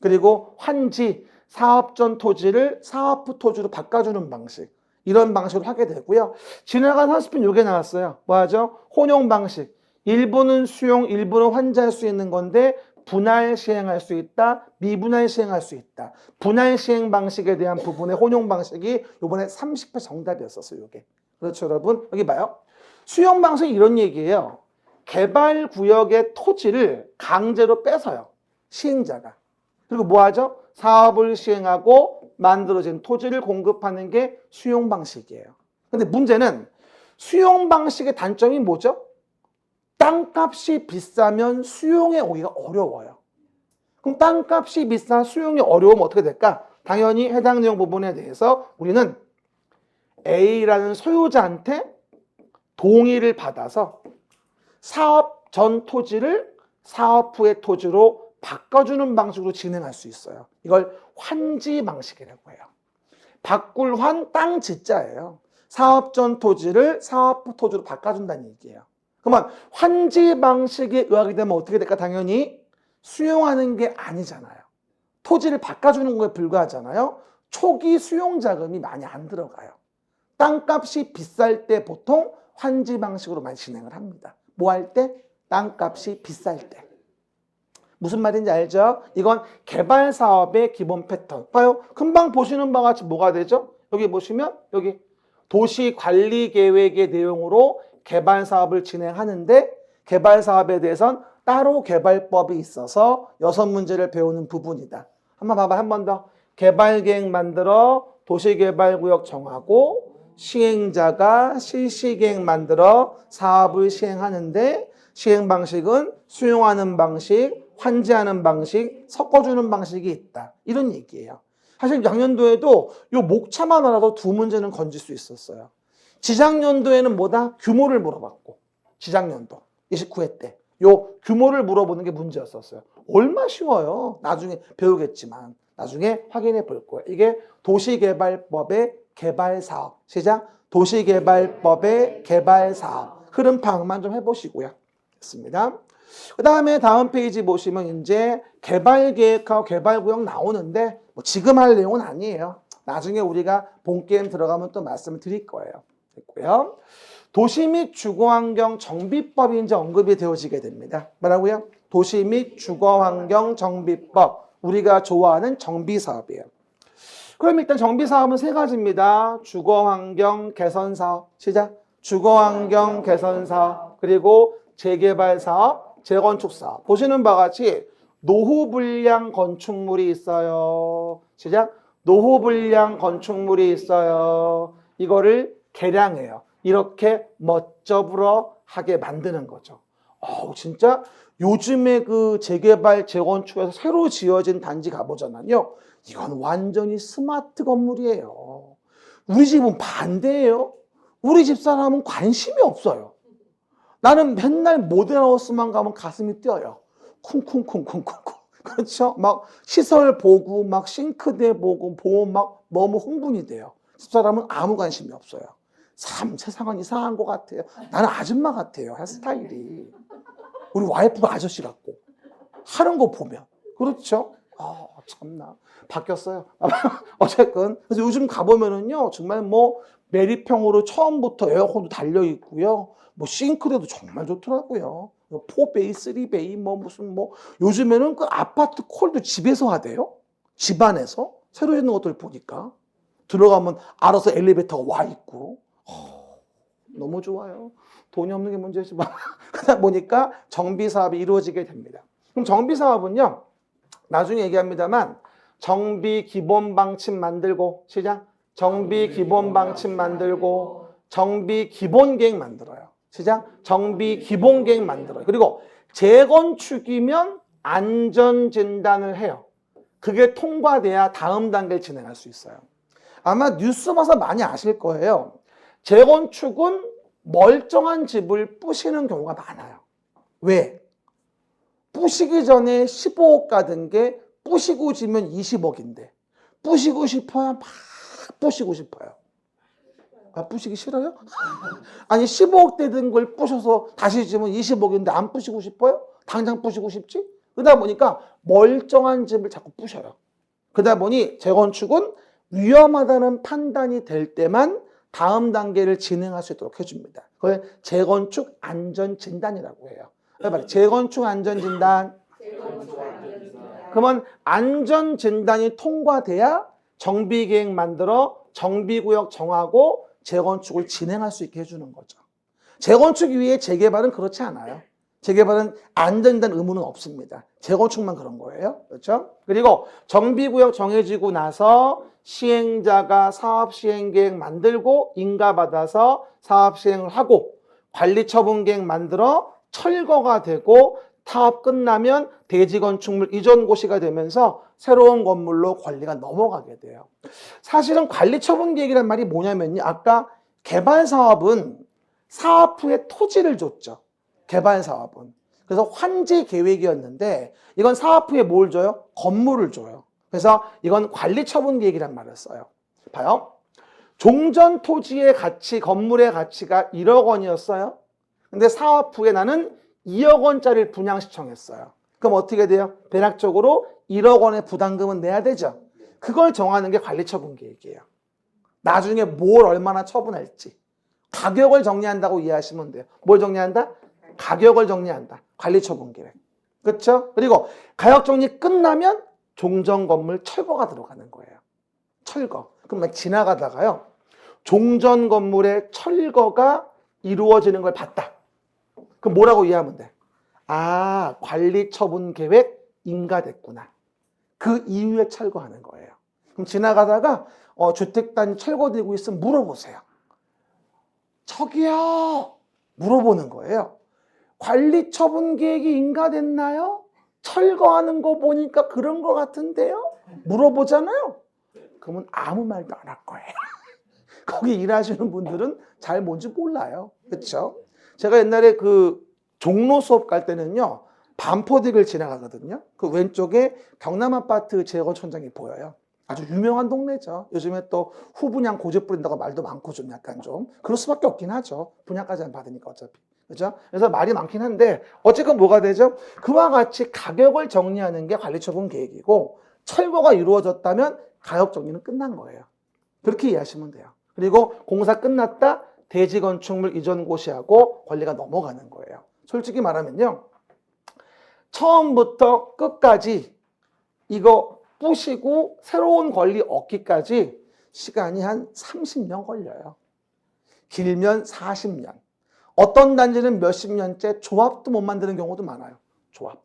그리고 환지, 사업 전 토지를 사업 후 토지로 바꿔주는 방식. 이런 방식으로 하게 되고요. 지나간 30분 요게 나왔어요. 뭐 하죠? 혼용 방식. 일부는 수용, 일부는 환지할 수 있는 건데 분할 시행할 수 있다, 미분할 시행할 수 있다. 분할 시행 방식에 대한 부분의 혼용 방식이 요번에 30회 정답이었었어요. 요게. 그렇죠, 여러분? 여기 봐요. 수용 방식이 이런 얘기예요. 개발 구역의 토지를 강제로 뺏어요. 시행자가. 그리고 뭐 하죠? 사업을 시행하고 만들어진 토지를 공급하는 게 수용 방식이에요. 근데 문제는 수용 방식의 단점이 뭐죠? 땅값이 비싸면 수용에 오기가 어려워요. 그럼 땅값이 비싸 수용이 어려우면 어떻게 될까? 당연히 해당 내용 부분에 대해서 우리는 A라는 소유자한테 동의를 받아서 사업 전 토지를 사업 후의 토지로 바꿔주는 방식으로 진행할 수 있어요. 이걸 환지 방식이라고 해요. 바꿀 환 땅 지자예요. 사업 전 토지를 사업 후 토지로 바꿔준다는 얘기예요. 그러면 환지 방식에 의하게 되면 어떻게 될까? 당연히 수용하는 게 아니잖아요. 토지를 바꿔주는 거에 불과하잖아요. 초기 수용 자금이 많이 안 들어가요. 땅값이 비쌀 때 보통 환지 방식으로 많이 진행을 합니다. 뭐 할 때? 땅값이 비쌀 때. 무슨 말인지 알죠? 이건 개발 사업의 기본 패턴. 봐요. 금방 보시는 바와 같이 뭐가 되죠? 여기 보시면 여기 도시 관리 계획의 내용으로 개발 사업을 진행하는데 개발 사업에 대해선 따로 개발법이 있어서 6문제를 배우는 부분이다. 한번 봐봐. 한 번 더. 개발 계획 만들어 도시개발구역 정하고 시행자가 실시계획 만들어 사업을 시행하는데 시행 방식은 수용하는 방식, 환지하는 방식, 섞어주는 방식이 있다. 이런 얘기예요. 사실 작년도에도 이 목차만 알아도 2문제는 건질 수 있었어요. 지작년도에는 뭐다? 규모를 물어봤고 지작년도 29회 때 요 규모를 물어보는 게 문제였었어요. 얼마 쉬워요. 나중에 배우겠지만 나중에 확인해 볼 거예요. 이게 도시개발법의 개발사업. 시작. 도시개발법의 개발사업. 흐름 파악만 좀 해보시고요. 됐습니다. 그 다음에 다음 페이지 보시면 이제 개발계획하고 개발구역 나오는데 뭐 지금 할 내용은 아니에요. 나중에 우리가 본게임 들어가면 또 말씀을 드릴 거예요. 됐고요. 도시 및 주거환경 정비법이 이제 언급이 되어지게 됩니다. 뭐라고요? 도시 및 주거환경 정비법. 우리가 좋아하는 정비사업이에요. 그럼 일단 정비사업은 세 가지입니다. 주거환경 개선사업. 시작. 주거환경 개선사업. 그리고 재개발사업, 재건축사업. 보시는 바와 같이 노후불량 건축물이 있어요. 시작. 노후불량 건축물이 있어요. 이거를 개량해요. 이렇게 멋져불어하게 만드는 거죠. 진짜 요즘에 그 재개발, 재건축에서 새로 지어진 단지 가보잖아요. 이건 완전히 스마트 건물이에요. 우리 집은 반대예요. 우리 집사람은 관심이 없어요. 나는 맨날 모델하우스만 가면 가슴이 뛰어요. 쿵쿵쿵쿵쿵쿵. 그렇죠? 막 시설 보고, 막 싱크대 보고, 보면 막 너무 흥분이 돼요. 집사람은 아무 관심이 없어요. 참 세상은 이상한 것 같아요. 나는 아줌마 같아요. 헤어스타일이. 우리 와이프가 아저씨 같고. 하는 거 보면. 그렇죠? 참나. 바뀌었어요. 어쨌든. 그래서 요즘 가보면은요, 정말 뭐, 메리평으로 처음부터 에어컨도 달려있고요. 뭐, 싱크대도 정말 좋더라고요. 4베이, 3베이, 요즘에는 그 아파트 콜도 집에서 하대요. 집안에서. 새로 짓는 것들 보니까. 들어가면 알아서 엘리베이터가 와 있고. 너무 좋아요. 돈이 없는 게 문제지만. 그러다 보니까 정비사업이 이루어지게 됩니다. 그럼 정비사업은요, 나중에 얘기합니다만, 정비 기본 방침 만들고, 시작. 정비 기본 방침 만들고, 정비 기본 계획 만들어요. 시작. 정비 기본 계획 만들어요. 그리고 재건축이면 안전 진단을 해요. 그게 통과돼야 다음 단계를 진행할 수 있어요. 아마 뉴스 봐서 많이 아실 거예요. 재건축은 멀쩡한 집을 부시는 경우가 많아요. 왜? 부시기 전에 15억 가든 게 부시고 지면 20억인데 부시고 싶어요? 막 부시고 싶어요. 부시기 싫어요? 아니 15억대 든 걸 부셔서 다시 지면 20억인데 안 부시고 싶어요? 당장 부시고 싶지? 그러다 보니까 멀쩡한 집을 자꾸 부셔요. 그러다 보니 재건축은 위험하다는 판단이 될 때만 다음 단계를 진행할 수 있도록 해줍니다. 그걸 재건축 안전진단이라고 해요. 재건축 안전진단. 그러면 안전진단이 통과돼야 정비계획 만들어 정비구역 정하고 재건축을 진행할 수 있게 해주는 거죠. 재건축 위에 재개발은 그렇지 않아요. 재개발은 안전진단 의무는 없습니다. 재건축만 그런 거예요. 그렇죠? 그리고 정비구역 정해지고 나서 시행자가 사업시행계획 만들고 인가받아서 사업시행을 하고 관리처분계획 만들어 철거가 되고 사업 끝나면 대지건축물 이전고시가 되면서 새로운 건물로 관리가 넘어가게 돼요. 사실은 관리처분계획이란 말이 뭐냐면요. 아까 개발사업은 사업 후에 토지를 줬죠. 개발사업은. 그래서 환지계획이었는데 이건 사업 후에 뭘 줘요? 건물을 줘요. 그래서 이건 관리처분계획이란 말을 써요. 봐요. 종전 토지의 가치, 건물의 가치가 1억 원이었어요. 근데 사업 후에 나는 2억 원짜리를 분양 신청했어요. 그럼 어떻게 돼요? 대략적으로 1억 원의 부담금은 내야 되죠. 그걸 정하는 게 관리처분계획이에요. 나중에 뭘 얼마나 처분할지. 가격을 정리한다고 이해하시면 돼요. 뭘 정리한다? 가격을 정리한다. 관리처분계획. 그렇죠? 그리고 가격 정리 끝나면 종전 건물 철거가 들어가는 거예요. 철거. 그럼 막 지나가다가요. 종전 건물의 철거가 이루어지는 걸 봤다. 그럼 뭐라고 이해하면 돼? 관리처분계획 인가됐구나. 그 이후에 철거하는 거예요. 그럼 지나가다가 주택단지 철거되고 있으면 물어보세요. 저기요. 물어보는 거예요. 관리처분계획이 인가됐나요? 철거하는 거 보니까 그런 거 같은데요? 물어보잖아요. 그러면 아무 말도 안 할 거예요. 거기 일하시는 분들은 잘 뭔지 몰라요. 그렇죠? 제가 옛날에 그 종로 수업 갈 때는요, 반포대교를 지나가거든요. 그 왼쪽에 경남아파트 재건축 현장이 보여요. 아주 유명한 동네죠. 요즘에 또 후분양 고집 부린다고 말도 많고 좀 약간 좀 그럴 수밖에 없긴 하죠. 분양까지 안 받으니까 어차피. 그죠? 그래서 말이 많긴 한데 어쨌건 뭐가 되죠? 그와 같이 가격을 정리하는 게 관리처분 계획이고 철거가 이루어졌다면 가격 정리는 끝난 거예요. 그렇게 이해하시면 돼요. 그리고 공사 끝났다, 대지 건축물 이전 고시하고 권리가 넘어가는 거예요. 솔직히 말하면요, 처음부터 끝까지 이거 부시고 새로운 권리 얻기까지 시간이 한 30년 걸려요. 길면 40년. 어떤 단지는 몇십 년째 조합도 못 만드는 경우도 많아요. 조합.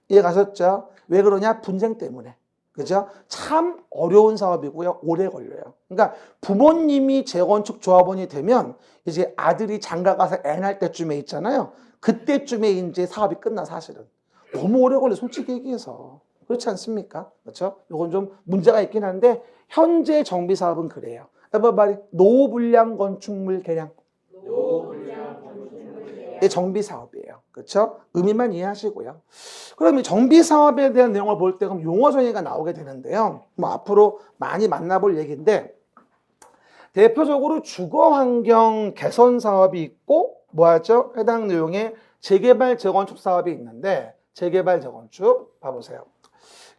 이해 가셨죠? 왜 그러냐? 분쟁 때문에. 그죠? 참 어려운 사업이고요. 오래 걸려요. 그러니까 부모님이 재건축 조합원이 되면 이제 아들이 장가 가서 애 낳을 때쯤에 있잖아요. 그때쯤에 이제 사업이 끝나 사실은. 너무 오래 걸려 솔직히 얘기해서. 그렇지 않습니까? 그렇죠? 이건 좀 문제가 있긴 한데 현재 정비 사업은 그래요. everybody 노후불량 건축물 개량. 이 정비 사업이에요. 그렇죠? 의미만 이해하시고요. 그럼 이 정비 사업에 대한 내용을 볼 때 그럼 용어 정의가 나오게 되는데요. 뭐 앞으로 많이 만나볼 얘기인데 대표적으로 주거 환경 개선 사업이 있고 뭐하죠? 해당 내용의 재개발 재건축 사업이 있는데 재개발 재건축 봐보세요.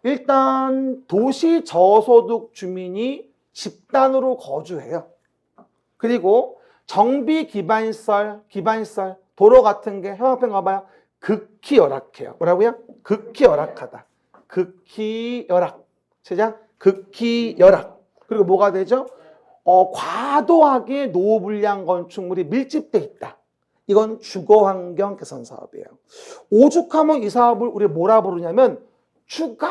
일단 도시 저소득 주민이 집단으로 거주해요. 그리고 정비 기반시설, 도로 같은 게 형평 가봐요. 극히 열악해요. 뭐라고요? 극히 열악하다. 극히 열악. 시작. 극히 열악. 그리고 뭐가 되죠? 과도하게 노후불량 건축물이 밀집돼 있다. 이건 주거환경 개선 사업이에요. 오죽하면 이 사업을 우리 뭐라 부르냐면 주거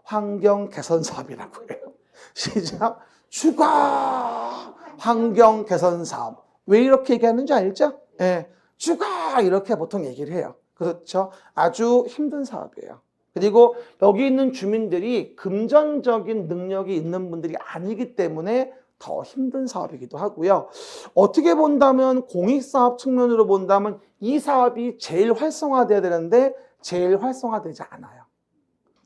환경 개선 사업이라고 해요. 시작. 주거 환경 개선 사업. 왜 이렇게 얘기하는지 알죠? 예. 주거 이렇게 보통 얘기를 해요. 그렇죠? 아주 힘든 사업이에요. 그리고 여기 있는 주민들이 금전적인 능력이 있는 분들이 아니기 때문에 더 힘든 사업이기도 하고요. 어떻게 본다면 공익사업 측면으로 본다면 이 사업이 제일 활성화돼야 되는데 제일 활성화되지 않아요.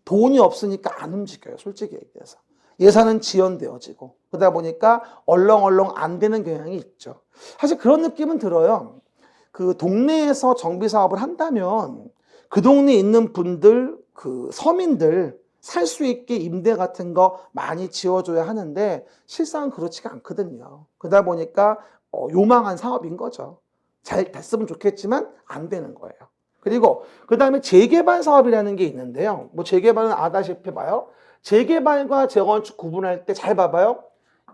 돈이 없으니까 안 움직여요. 솔직히 얘기해서. 예산은 지연되어지고 그러다 보니까 얼렁얼렁 안 되는 경향이 있죠. 사실 그런 느낌은 들어요. 그 동네에서 정비 사업을 한다면 그 동네에 있는 분들, 그 서민들 살 수 있게 임대 같은 거 많이 지어줘야 하는데 실상은 그렇지가 않거든요. 그러다 보니까 요망한 사업인 거죠. 잘 됐으면 좋겠지만 안 되는 거예요. 그리고 그 다음에 재개발 사업이라는 게 있는데요. 뭐 재개발은 아다시피 봐요. 재개발과 재건축 구분할 때 잘 봐봐요.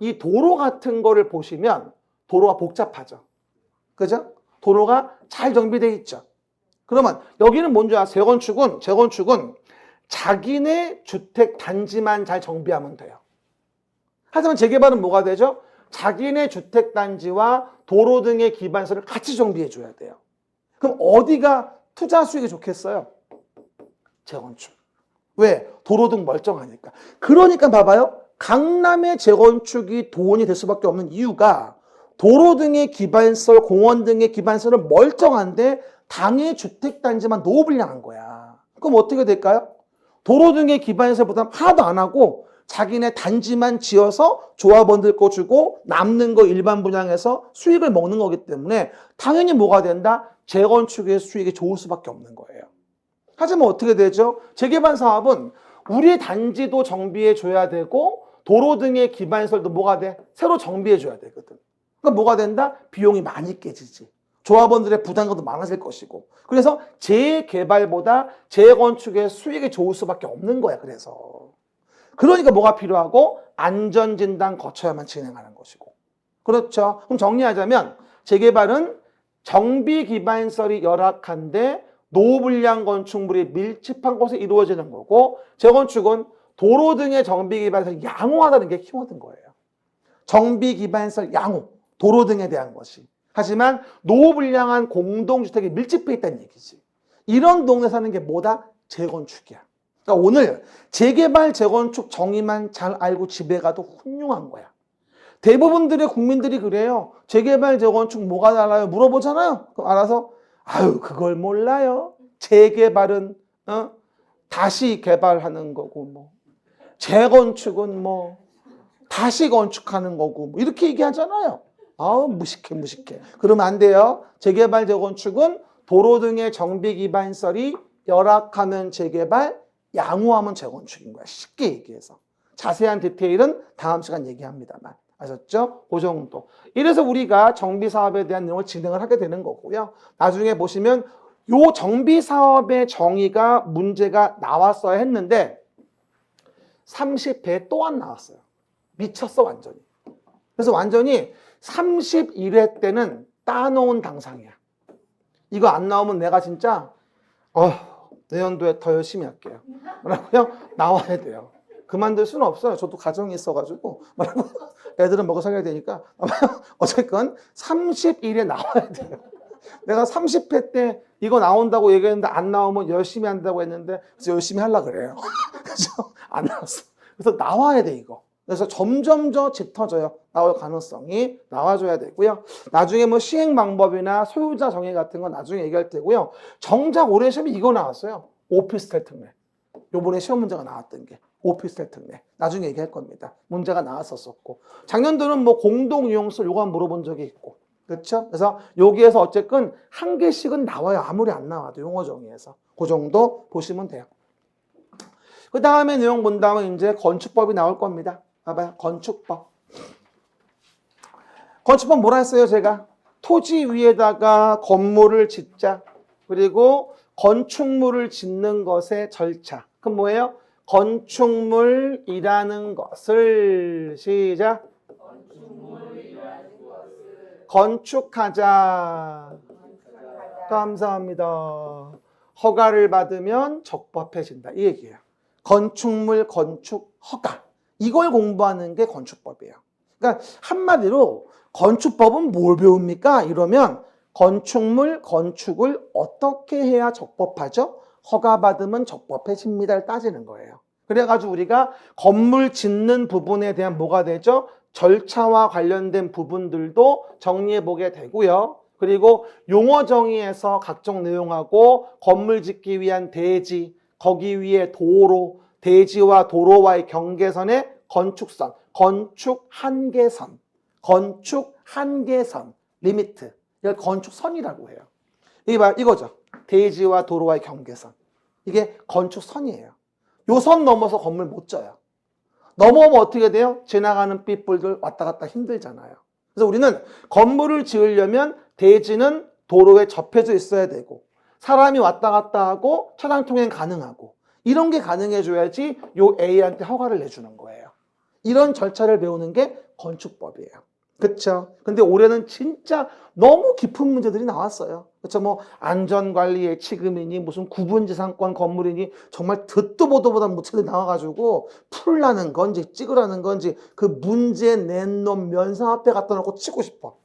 이 도로 같은 거를 보시면 도로가 복잡하죠. 그죠? 도로가 잘 정비되어 있죠. 그러면 여기는 뭔지 아세요? 재건축은 자기네 주택 단지만 잘 정비하면 돼요. 하지만 재개발은 뭐가 되죠? 자기네 주택 단지와 도로 등의 기반시설을 같이 정비해 줘야 돼요. 그럼 어디가 투자 수익이 좋겠어요? 재건축. 왜? 도로 등 멀쩡하니까. 그러니까 봐봐요. 강남의 재건축이 돈이 될 수밖에 없는 이유가 도로 등의 기반시설, 공원 등의 기반시설은 멀쩡한데 당의 주택단지만 노후불량한 거야. 그럼 어떻게 될까요? 도로 등의 기반시설보다 하나도 안 하고 자기네 단지만 지어서 조합원들 거 주고 남는 거 일반 분양해서 수익을 먹는 거기 때문에 당연히 뭐가 된다? 재건축의 수익이 좋을 수밖에 없는 거예요. 하지만 어떻게 되죠? 재개발 사업은 우리 단지도 정비해 줘야 되고 도로 등의 기반시설도 뭐가 돼? 새로 정비해 줘야 되거든. 그러니까 뭐가 된다? 비용이 많이 깨지지. 조합원들의 부담감도 많아질 것이고. 그래서 재개발보다 재건축의 수익이 좋을 수밖에 없는 거야. 그러니까 뭐가 필요하고 안전진단 거쳐야만 진행하는 것이고. 그렇죠. 그럼 정리하자면 재개발은 정비 기반시설이 열악한데 노후불량 건축물이 밀집한 곳에 이루어지는 거고 재건축은 도로 등의 정비 기반시설이 양호하다는 게 키워드인 거예요. 정비 기반시설 양호, 도로 등에 대한 것이. 하지만 노후불량한 공동주택이 밀집해 있다는 얘기지. 이런 동네 사는 게 뭐다? 재건축이야. 그러니까 오늘 재개발, 재건축 정의만 잘 알고 집에 가도 훌륭한 거야. 대부분들의 국민들이 그래요. 재개발, 재건축 뭐가 달라요? 물어보잖아요. 그럼 알아서 아유 그걸 몰라요. 재개발은 다시 개발하는 거고 뭐 재건축은 뭐 다시 건축하는 거고 뭐 이렇게 얘기하잖아요. 아우 무식해. 그러면 안 돼요. 재개발, 재건축은 도로 등의 정비 기반 시설이 열악하면 재개발, 양호하면 재건축인 거야. 쉽게 얘기해서. 자세한 디테일은 다음 시간 얘기합니다만. 아셨죠? 그 정도. 이래서 우리가 정비사업에 대한 내용을 진행을 하게 되는 거고요. 나중에 보시면 요 정비사업의 정의가 문제가 나왔어야 했는데 30회 또 안 나왔어요. 미쳤어 완전히. 그래서 완전히 31회 때는 따놓은 당상이야. 이거 안 나오면 내가 진짜 내년도에 더 열심히 할게요. 뭐라고요? 나와야 돼요. 그만둘 수는 없어요. 저도 가정이 있어가지고 뭐라고 애들은 먹어 살려야 되니까 어쨌건 31에 나와야 돼요. 내가 30회 때 이거 나온다고 얘기했는데 안 나오면 열심히 한다고 했는데 그래서 열심히 하려고 그래요. 그래서 안 나왔어. 그래서 나와야 돼 이거. 그래서 점점 더 짙어져요. 나올 가능성이 나와줘야 되고요. 나중에 뭐 시행 방법이나 소유자 정의 같은 건 나중에 얘기할 테고요. 정작 올해 시험이 이거 나왔어요. 오피스텔 특례. 요번에 시험 문제가 나왔던 게 오피스텔 특례. 나중에 얘기할 겁니다. 문제가 나왔었고. 작년도는 뭐 공동이용수 요거 한번 물어본 적이 있고. 그렇죠? 그래서 여기에서 어쨌든 한 개씩은 나와요. 아무리 안 나와도 용어 정의에서. 그 정도 보시면 돼요. 그 다음에 내용 본다면 이제 건축법이 나올 겁니다. 봐봐요. 건축법. 건축법 뭐라 했어요, 제가? 토지 위에다가 건물을 짓자. 그리고 건축물을 짓는 것의 절차. 그럼 뭐예요? 건축물이라는 것을 시작. 건축하자. 감사합니다. 허가를 받으면 적법해진다. 이 얘기예요. 건축물, 건축, 허가. 이걸 공부하는 게 건축법이에요. 그러니까 한마디로 건축법은 뭘 배웁니까? 이러면 건축물, 건축을 어떻게 해야 적법하죠? 허가 받으면 적법해집니다를 따지는 거예요. 그래가지고 우리가 건물 짓는 부분에 대한 뭐가 되죠? 절차와 관련된 부분들도 정리해 보게 되고요. 그리고 용어 정의에서 각종 내용하고 건물 짓기 위한 대지, 거기 위에 도로, 대지와 도로와의 경계선의 건축선, 건축 한계선, 리미트. 이걸 건축선이라고 해요. 이게 봐, 이거죠. 대지와 도로와의 경계선. 이게 건축선이에요. 요 선 넘어서 건물 못 져요. 넘어오면 어떻게 돼요? 지나가는 삐뿔들 왔다 갔다 힘들잖아요. 그래서 우리는 건물을 지으려면 대지는 도로에 접해져 있어야 되고 사람이 왔다 갔다 하고 차량 통행 가능하고 이런 게 가능해줘야지 요 A한테 허가를 내주는 거예요. 이런 절차를 배우는 게 건축법이에요. 그렇죠? 근데 올해는 진짜 너무 깊은 문제들이 나왔어요. 그렇죠? 뭐 안전관리 예치금이니 무슨 구분지상권 건물이니 정말 듣도 보도 못한 문제들이 나와가지고 풀라는 건지 찍으라는 건지 그 문제 낸 놈 면상 앞에 갖다 놓고 치고 싶어.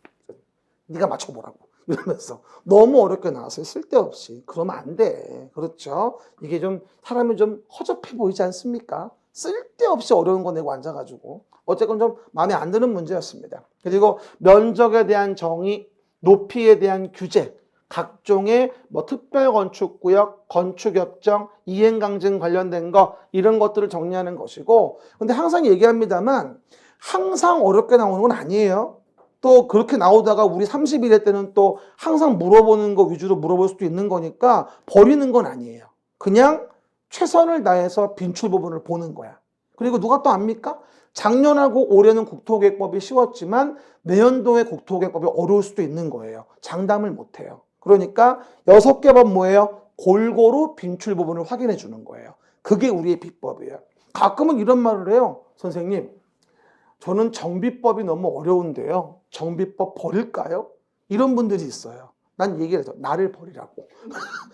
네가 맞춰보라고 이러면서 너무 어렵게 나왔어요. 쓸데없이. 그러면 안 돼. 그렇죠? 이게 좀 사람이 좀 허접해 보이지 않습니까? 쓸데없이 어려운 거 내고 앉아가지고 어쨌건 좀 마음에 안 드는 문제였습니다. 그리고 면적에 대한 정의, 높이에 대한 규제, 각종의 뭐 특별건축구역, 건축협정, 이행강증 관련된 거 이런 것들을 정리하는 것이고 근데 항상 얘기합니다만 항상 어렵게 나오는 건 아니에요. 또 그렇게 나오다가 우리 30일에 때는 또 항상 물어보는 거 위주로 물어볼 수도 있는 거니까 버리는 건 아니에요. 그냥 최선을 다해서 빈출 부분을 보는 거야. 그리고 누가 또 압니까? 작년하고 올해는 국토계획법이 쉬웠지만 내년도에 국토계획법이 어려울 수도 있는 거예요. 장담을 못해요. 그러니까 6개 법 뭐예요? 골고루 빈출 부분을 확인해 주는 거예요. 그게 우리의 비법이에요. 가끔은 이런 말을 해요. 선생님, 저는 정비법이 너무 어려운데요. 정비법 버릴까요? 이런 분들이 있어요. 난 얘기를 해서 나를 버리라고.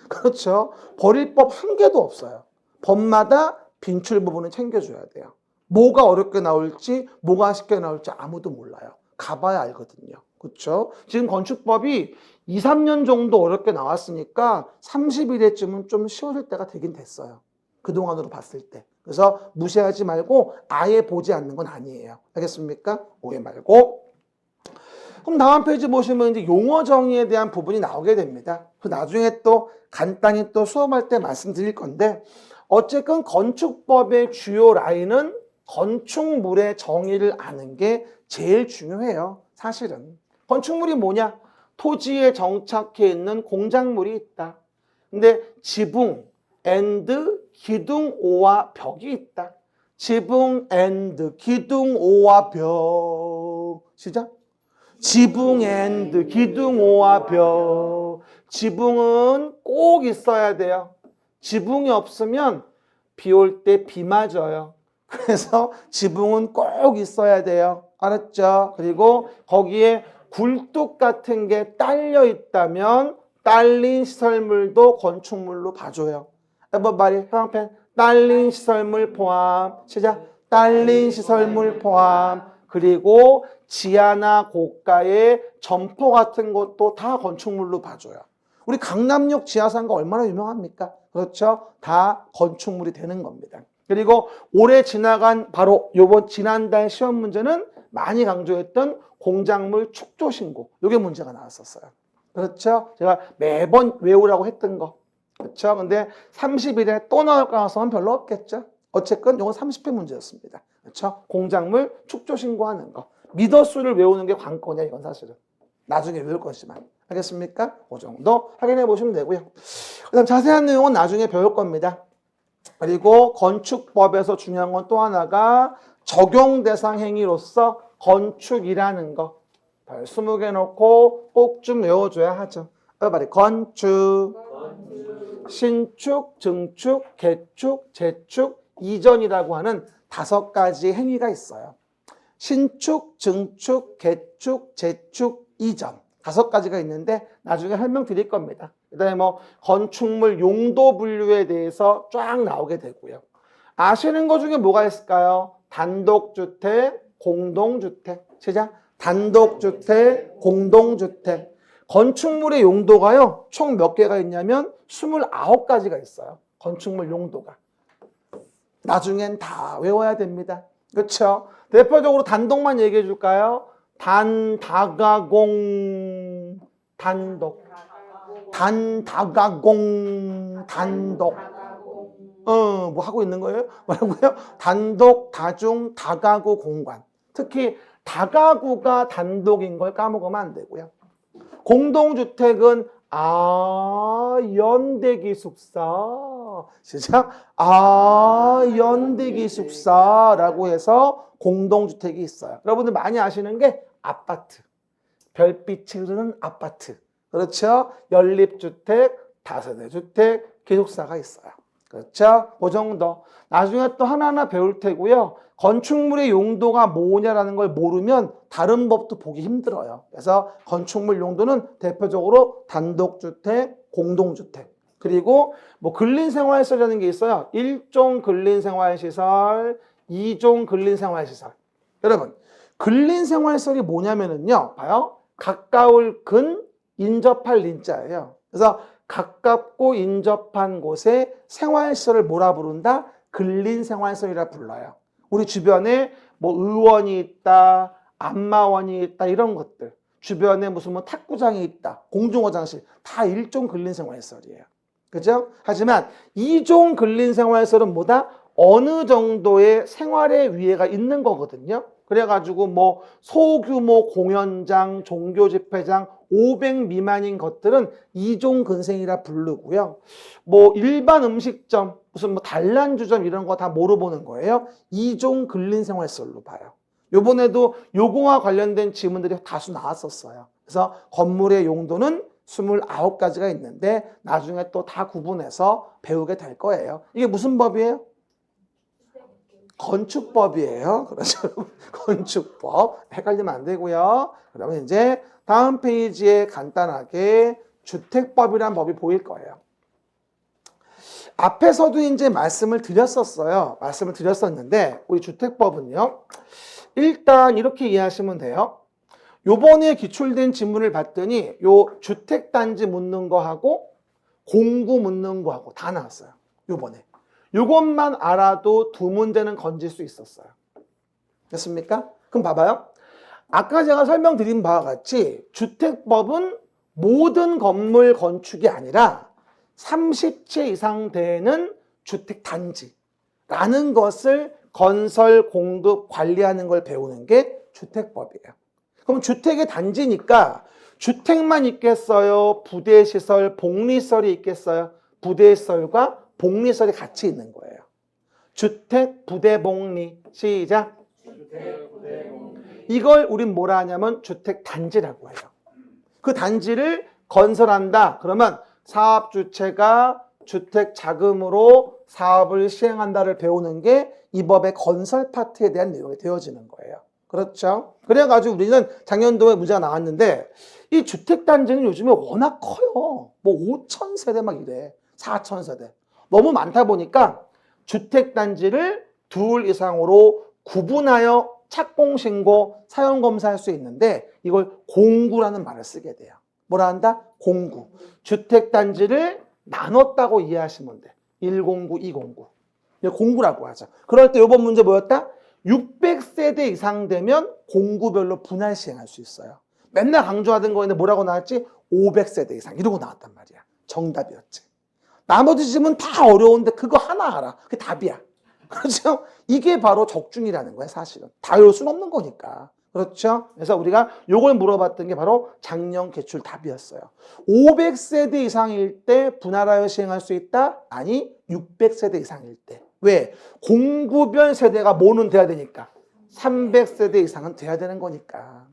그렇죠? 버릴 법 한 개도 없어요. 법마다 빈출 부분을 챙겨줘야 돼요. 뭐가 어렵게 나올지 뭐가 쉽게 나올지 아무도 몰라요. 가봐야 알거든요. 그렇죠? 지금 건축법이 2, 3년 정도 어렵게 나왔으니까 30일에쯤은 좀 쉬워질 때가 되긴 됐어요. 그동안으로 봤을 때. 그래서 무시하지 말고 아예 보지 않는 건 아니에요. 알겠습니까? 오해 말고. 그럼 다음 페이지 보시면 이제 용어 정의에 대한 부분이 나오게 됩니다. 그 나중에 또 간단히 또 수업할 때 말씀드릴 건데, 어쨌든 건축법의 주요 라인은 건축물의 정의를 아는 게 제일 중요해요. 사실은. 건축물이 뭐냐? 토지에 정착해 있는 공작물이 있다. 근데 지붕, 앤드, 기둥, 오와 벽이 있다. 지붕, 앤드, 기둥, 오와 벽. 시작. 지붕, 앤드, 기둥, 오와 벽. 지붕은 꼭 있어야 돼요. 지붕이 없으면 비 올 때 비 맞아요. 그래서 지붕은 꼭 있어야 돼요. 알았죠? 그리고 거기에 굴뚝 같은 게 딸려 있다면 딸린 시설물도 건축물로 봐줘요. everybody, 형편, 딸린 시설물 포함. 시작. 딸린 시설물 포함. 그리고 지하나 고가의 점포 같은 것도 다 건축물로 봐줘요. 우리 강남역 지하상가 얼마나 유명합니까? 그렇죠? 다 건축물이 되는 겁니다. 그리고 올해 지나간 바로 요번 지난달 시험 문제는 많이 강조했던 공작물 축조 신고. 요게 문제가 나왔었어요. 그렇죠? 제가 매번 외우라고 했던 거. 그렇죠? 근데 30일에 또 나올 가능성은 별로 없겠죠? 어쨌건 요건 30회 문제였습니다. 그렇죠? 공작물 축조 신고하는 거. 미더수를 외우는 게 관건이야, 이건 사실은. 나중에 외울 것이지만. 알겠습니까? 그 정도 확인해 보시면 되고요. 그 다음 자세한 내용은 나중에 배울 겁니다. 그리고 건축법에서 중요한 건 또 하나가 적용 대상 행위로서 건축이라는 거. 20개 놓고 꼭 좀 외워줘야 하죠. 빨리 건축, 신축, 증축, 개축, 재축, 이전이라고 하는 5가지 행위가 있어요. 신축, 증축, 개축, 재축, 이전. 5가지가 있는데 나중에 설명드릴 겁니다. 그 다음에 뭐 건축물 용도 분류에 대해서 쫙 나오게 되고요. 아시는 것 중에 뭐가 있을까요? 단독주택, 공동주택. 시작. 단독주택, 공동주택. 건축물의 용도가요, 총 몇 개가 있냐면 29가지가 있어요. 건축물 용도가. 나중엔 다 외워야 됩니다. 그렇죠? 대표적으로 단독만 얘기해 줄까요? 다가공, 단독. 다가공, 단독. 뭐 하고 있는 거예요? 뭐라고요? 단독, 다중, 다가구 공간. 특히 다가구가 단독인 걸 까먹으면 안 되고요. 공동주택은 연대기숙사. 시작. 연대기숙사라고 해서 공동주택이 있어요. 여러분들 많이 아시는 게 아파트. 별빛이 흐르는 아파트. 그렇죠? 연립주택, 다세대주택, 기숙사가 있어요. 그렇죠? 그 정도. 나중에 또 하나하나 배울 테고요. 건축물의 용도가 뭐냐라는 걸 모르면 다른 법도 보기 힘들어요. 그래서 건축물 용도는 대표적으로 단독주택, 공동주택. 그리고 뭐 근린생활시설이라는 게 있어요. 1종 근린생활시설, 2종 근린생활시설. 여러분, 근린생활시설이 뭐냐면은요. 봐요. 가까울 근, 인접할 린자예요. 그래서 가깝고 인접한 곳에 생활시설을 뭐라 부른다? 근린생활시설이라 불러요. 우리 주변에 뭐 의원이 있다, 안마원이 있다, 이런 것들. 주변에 무슨 뭐 탁구장이 있다, 공중화장실, 다 일종 근린생활시설이에요. 그죠? 하지만 이종 근린생활시설은 뭐다? 어느 정도의 생활의 위해가 있는 거거든요. 그래가지고 뭐 소규모 공연장, 종교집회장 500 미만인 것들은 이종 근생이라 부르고요. 뭐 일반 음식점, 무슨 뭐 단란주점 이런 거 다 뭐로 보는 거예요? 이종 근린생활시설로 봐요. 요번에도 요거와 관련된 지문들이 다수 나왔었어요. 그래서 건물의 용도는 29가지가 있는데 나중에 또 다 구분해서 배우게 될 거예요. 이게 무슨 법이에요? 건축법이에요. 그렇죠? 건축법. 헷갈리면 안 되고요. 그러면 이제 다음 페이지에 간단하게 주택법이라는 법이 보일 거예요. 앞에서도 이제 말씀을 드렸었는데 우리 주택법은요. 일단 이렇게 이해하시면 돼요. 요번에 기출된 지문을 봤더니 요 주택단지 묻는 거하고 공구 묻는 거하고 다 나왔어요. 요번에. 이것만 알아도 두 문제는 건질 수 있었어요. 됐습니까? 그럼 봐봐요. 아까 제가 설명드린 바와 같이 주택법은 모든 건물 건축이 아니라 30채 이상 되는 주택단지라는 것을 건설, 공급, 관리하는 걸 배우는 게 주택법이에요. 그럼 주택의 단지니까 주택만 있겠어요? 부대시설, 복리시설이 있겠어요? 부대시설과 복리시설이 같이 있는 거예요. 주택, 부대, 복리. 시작. 주택, 부대, 복리. 이걸 우린 뭐라 하냐면 주택단지라고 해요. 그 단지를 건설한다. 그러면 사업주체가 주택 자금으로 사업을 시행한다를 배우는 게 이 법의 건설 파트에 대한 내용이 되어지는 거예요. 그렇죠? 그래가지고 우리는 작년도에 문제가 나왔는데 이 주택단지는 요즘에 워낙 커요. 뭐 5천 세대 막 이래. 4천 세대. 너무 많다 보니까 주택단지를 둘 이상으로 구분하여 착공신고, 사용검사할 수 있는데 이걸 공구라는 말을 쓰게 돼요. 뭐라 한다? 공구. 주택단지를 나눴다고 이해하시면 돼. 1공구, 2공구. 공구라고 하죠. 그럴 때 이번 문제 뭐였다? 600세대 이상 되면 공구별로 분할 시행할 수 있어요. 맨날 강조하던 거인데 뭐라고 나왔지? 500세대 이상 이러고 나왔단 말이야. 정답이었지. 나머지 집은 다 어려운데 그거 하나 알아. 그게 답이야. 그렇죠? 이게 바로 적중이라는 거야, 사실은. 다 외울 수는 없는 거니까. 그렇죠? 그래서 우리가 요걸 물어봤던 게 바로 작년 기출 답이었어요. 500세대 이상일 때 분할하여 시행할 수 있다? 아니, 600세대 이상일 때. 왜? 공구별 세대가 뭐는 돼야 되니까. 300세대 이상은 돼야 되는 거니까.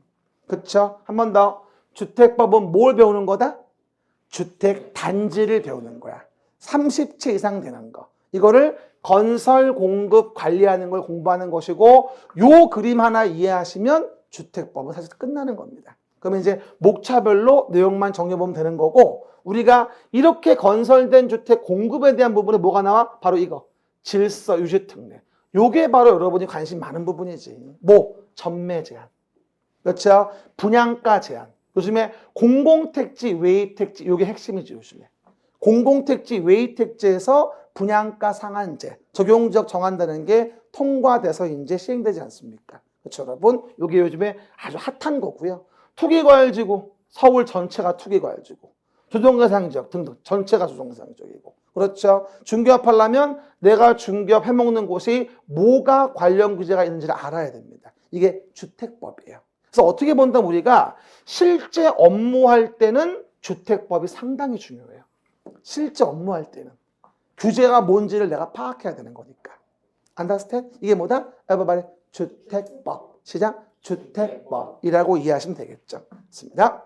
그렇죠? 한 번 더. 주택법은 뭘 배우는 거다? 주택 단지를 배우는 거야. 30채 이상 되는 거. 이거를 건설, 공급, 관리하는 걸 공부하는 것이고 요 그림 하나 이해하시면 주택법은 사실 끝나는 겁니다. 그러면 이제 목차별로 내용만 정리해보면 되는 거고 우리가 이렇게 건설된 주택 공급에 대한 부분에 뭐가 나와? 바로 이거. 질서, 유지 특례. 요게 바로 여러분이 관심 많은 부분이지. 뭐? 전매 제한. 그렇죠? 분양가 제한. 요즘에 공공택지, 외의택지 요게 핵심이지 요즘에. 공공택지, 외의택지에서 분양가 상한제, 적용지역 정한다는 게 통과돼서 이제 시행되지 않습니까? 그렇죠, 여러분? 이게 요즘에 아주 핫한 거고요. 투기과열지구, 서울 전체가 투기과열지구, 조정대상지역 등등 전체가 조정대상지역이고, 그렇죠? 중개업하려면 내가 중개업 해먹는 곳이 뭐가 관련 규제가 있는지를 알아야 됩니다. 이게 주택법이에요. 그래서 어떻게 본다면 우리가 실제 업무할 때는 주택법이 상당히 중요해요. 실제 업무할 때는. 규제가 뭔지를 내가 파악해야 되는 거니까. Understand? 이게 뭐다? everybody 주택법. 시작. 주택법이라고 이해하시면 되겠죠. 맞습니다.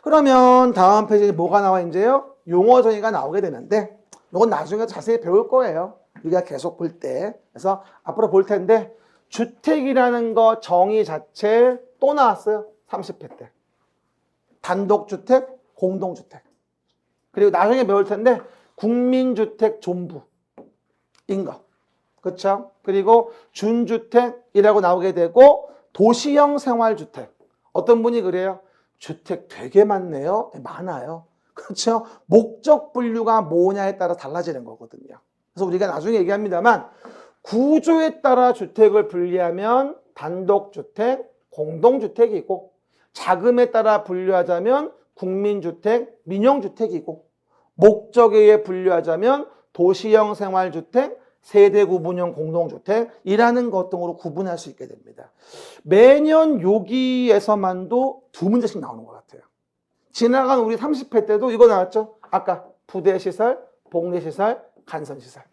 그러면 다음 페이지에 뭐가 나와 이제요? 용어 정의가 나오게 되는데 이건 나중에 자세히 배울 거예요. 우리가 계속 볼 때. 그래서 앞으로 볼 텐데 주택이라는 거 정의 자체 또 나왔어요. 30회 때. 단독주택, 공동주택. 그리고 나중에 배울 텐데 국민주택 존부인 거. 그렇죠? 그리고 준주택이라고 나오게 되고 도시형 생활주택. 어떤 분이 그래요? 주택 되게 많네요. 많아요. 그렇죠? 목적 분류가 뭐냐에 따라 달라지는 거거든요. 그래서 우리가 나중에 얘기합니다만 구조에 따라 주택을 분리하면 단독주택, 공동주택이고 자금에 따라 분류하자면 국민주택, 민영주택이고 목적에 의해 분류하자면 도시형 생활주택, 세대 구분형 공동주택이라는 것 등으로 구분할 수 있게 됩니다. 매년 여기에서만도 두 문제씩 나오는 것 같아요. 지나간 우리 30회 때도 이거 나왔죠? 아까 부대시설, 복리시설, 간선시설.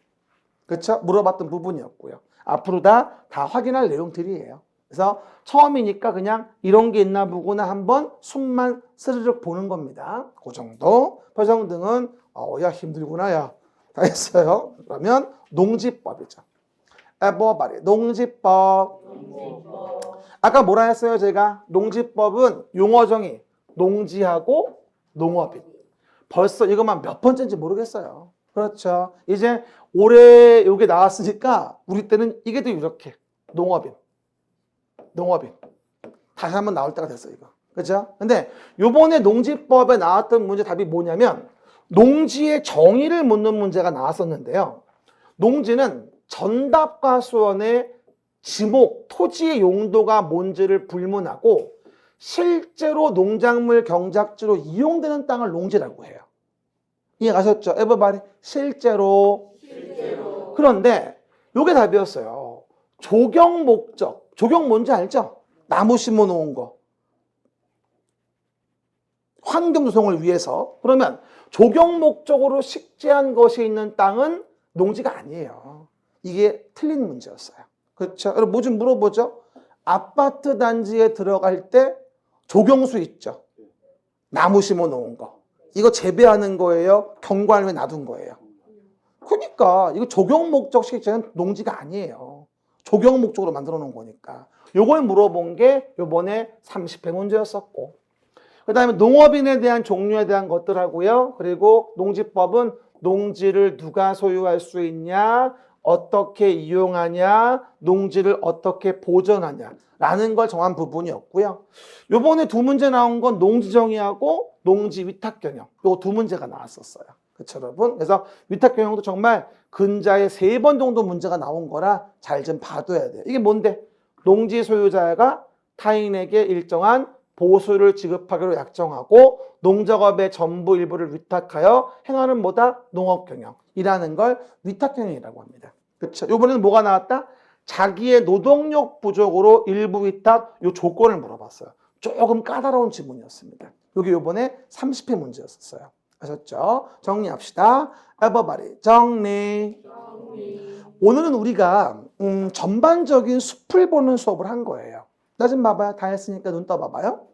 그렇죠? 물어봤던 부분이었고요. 앞으로 다 확인할 내용들이에요. 그래서 처음이니까 그냥 이런 게 있나 보구나 한번 숨만 스르륵 보는 겁니다. 그 정도. 표정등은 야 힘들구나 야. 다 했어요. 그러면 농지법이죠. everybody. 농지법. 아까 뭐라 했어요 제가? 농지법은 용어 정의. 농지하고 농업인. 벌써 이것만 몇 번째인지 모르겠어요. 그렇죠. 이제 올해 이게 나왔으니까 우리 때는 이게 더 이렇게. 농업인. 다시 한번 나올 때가 됐어 이거. 그렇죠? 근데 요번에 농지법에 나왔던 문제 답이 뭐냐면 농지의 정의를 묻는 문제가 나왔었는데요. 농지는 전답과 수원의 지목, 토지의 용도가 뭔지를 불문하고 실제로 농작물 경작지로 이용되는 땅을 농지라고 해요. 이해 가셨죠? everybody? 실제로. 그런데 요게 답이었어요. 조경 목적. 조경 뭔지 알죠? 나무 심어 놓은 거. 환경 조성을 위해서. 그러면 조경 목적으로 식재한 것이 있는 땅은 농지가 아니에요. 이게 틀린 문제였어요. 그렇죠? 여러분 뭐 좀 물어보죠. 아파트 단지에 들어갈 때 조경수 있죠. 나무 심어 놓은 거. 이거 재배하는 거예요? 경관에 놔둔 거예요? 그러니까 이거 조경 목적 식재는 농지가 아니에요. 조경 목적으로 만들어 놓은 거니까. 요걸 물어본 게 요번에 30회 문제였었고, 그 다음에 농업인에 대한 종류에 대한 것들하고요. 그리고 농지법은 농지를 누가 소유할 수 있냐, 어떻게 이용하냐, 농지를 어떻게 보존하냐 라는 걸 정한 부분이었고요. 요번에 두 문제 나온 건 농지 정의하고 농지 위탁 경영. 요 두 문제가 나왔었어요. 그렇죠, 여러분? 그래서 위탁 경영도 정말 근자에 3번 정도 문제가 나온 거라 잘 좀 봐둬야 돼요. 이게 뭔데? 농지 소유자가 타인에게 일정한 보수를 지급하기로 약정하고 농작업의 전부 일부를 위탁하여 행하는 뭐다? 농업경영이라는 걸 위탁경영이라고 합니다. 그렇죠? 이번에는 뭐가 나왔다? 자기의 노동력 부족으로 일부 위탁 요 조건을 물어봤어요. 조금 까다로운 지문이었습니다. 여기 요번에 30회 문제였었어요. 아셨죠? 정리합시다. everybody 정리. 오늘은 우리가 전반적인 숲을 보는 수업을 한 거예요. 나 좀 봐봐요. 다 했으니까 눈 떠봐봐요.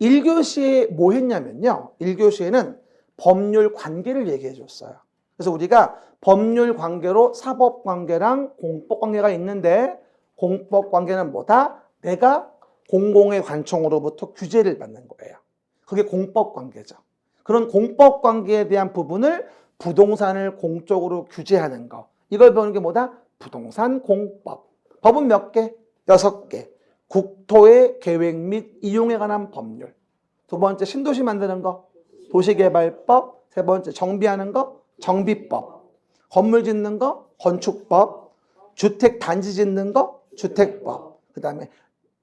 1교시에 뭐 했냐면요. 1교시에는 법률 관계를 얘기해 줬어요. 그래서 우리가 법률 관계로 사법 관계랑 공법 관계가 있는데, 공법 관계는 뭐다? 내가 공공의 관청으로부터 규제를 받는 거예요. 그게 공법 관계죠. 그런 공법 관계에 대한 부분을 부동산을 공적으로 규제하는 거. 이걸 배우는 게 뭐다? 부동산 공법. 법은 몇 개? 6개. 국토의 계획 및 이용에 관한 법률. 두 번째 신도시 만드는 거, 도시개발법. 세 번째 정비하는 거, 정비법. 건물 짓는 거, 건축법. 주택 단지 짓는 거, 주택법. 그 다음에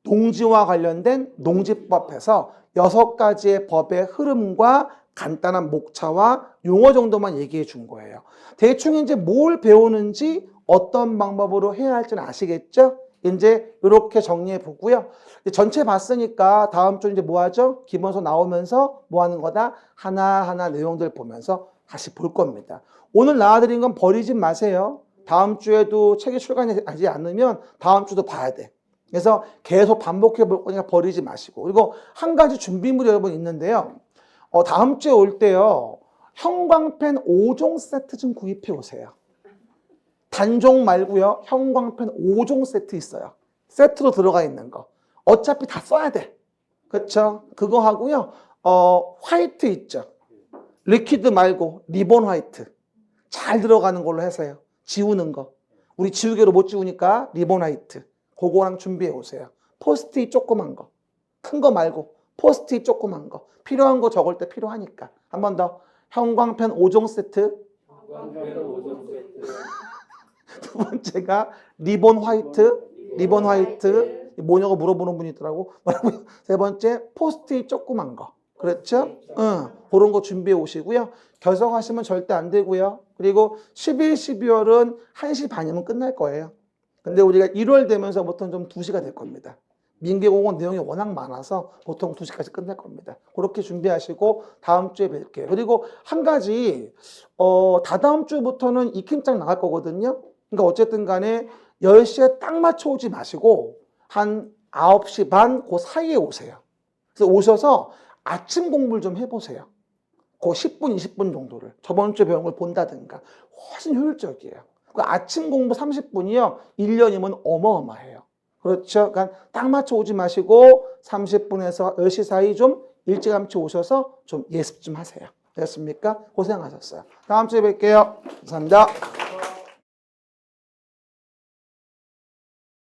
농지와 관련된 농지법에서 6가지의 법의 흐름과 간단한 목차와 용어 정도만 얘기해 준 거예요. 대충 이제 뭘 배우는지 어떤 방법으로 해야 할지는 아시겠죠? 이제 이렇게 정리해 보고요. 전체 봤으니까 다음 주 이제 뭐 하죠? 기본서 나오면서 뭐 하는 거다? 하나하나 내용들 보면서 다시 볼 겁니다. 오늘 나와드린 건 버리지 마세요. 다음 주에도 책이 출간하지 않으면 다음 주도 봐야 돼. 그래서 계속 반복해 볼 거니까 버리지 마시고. 그리고 한 가지 준비물이 여러분 있는데요. 다음 주에 올 때요. 형광펜 5종 세트 좀 구입해 오세요. 단종 말고요. 형광펜 5종 세트 있어요. 세트로 들어가 있는 거. 어차피 다 써야 돼. 그렇죠? 그거 하고요. 화이트 있죠. 리퀴드 말고 리본 화이트. 잘 들어가는 걸로 해서요. 지우는 거. 우리 지우개로 못 지우니까 리본 화이트. 그거랑 준비해 오세요. 포스트잇 조그만 거. 큰 거 말고 포스트잇 조그만 거. 필요한 거 적을 때 필요하니까. 한 번 더. 형광펜 5종 세트. 두 번째가 리본 화이트. 뭐냐고 물어보는 분이 있더라고. 세 번째 포스트잇 조그만 거. 그렇죠? 그런 거 준비해 오시고요. 결석하시면 절대 안 되고요. 그리고 11, 12월은 1시 반이면 끝날 거예요. 근데 우리가 1월 되면서 보통 좀 2시가 될 겁니다. 민계공원 내용이 워낙 많아서 보통 2시까지 끝날 겁니다. 그렇게 준비하시고 다음 주에 뵐게요. 그리고 한 가지 다다음 주부터는 익힘장 나갈 거거든요. 그러니까 어쨌든 간에 10시에 딱 맞춰 오지 마시고 한 9시 반 그 사이에 오세요. 그래서 오셔서 아침 공부를 좀 해보세요. 그 10분, 20분 정도를. 저번 주에 배운 걸 본다든가. 훨씬 효율적이에요. 그 아침 공부 30분이요. 1년이면 어마어마해요. 그렇죠? 그러니까 딱 맞춰 오지 마시고 30분에서 10시 사이 좀 일찌감치 오셔서 좀 예습 좀 하세요. 됐습니까? 고생하셨어요. 다음 주에 뵐게요. 감사합니다.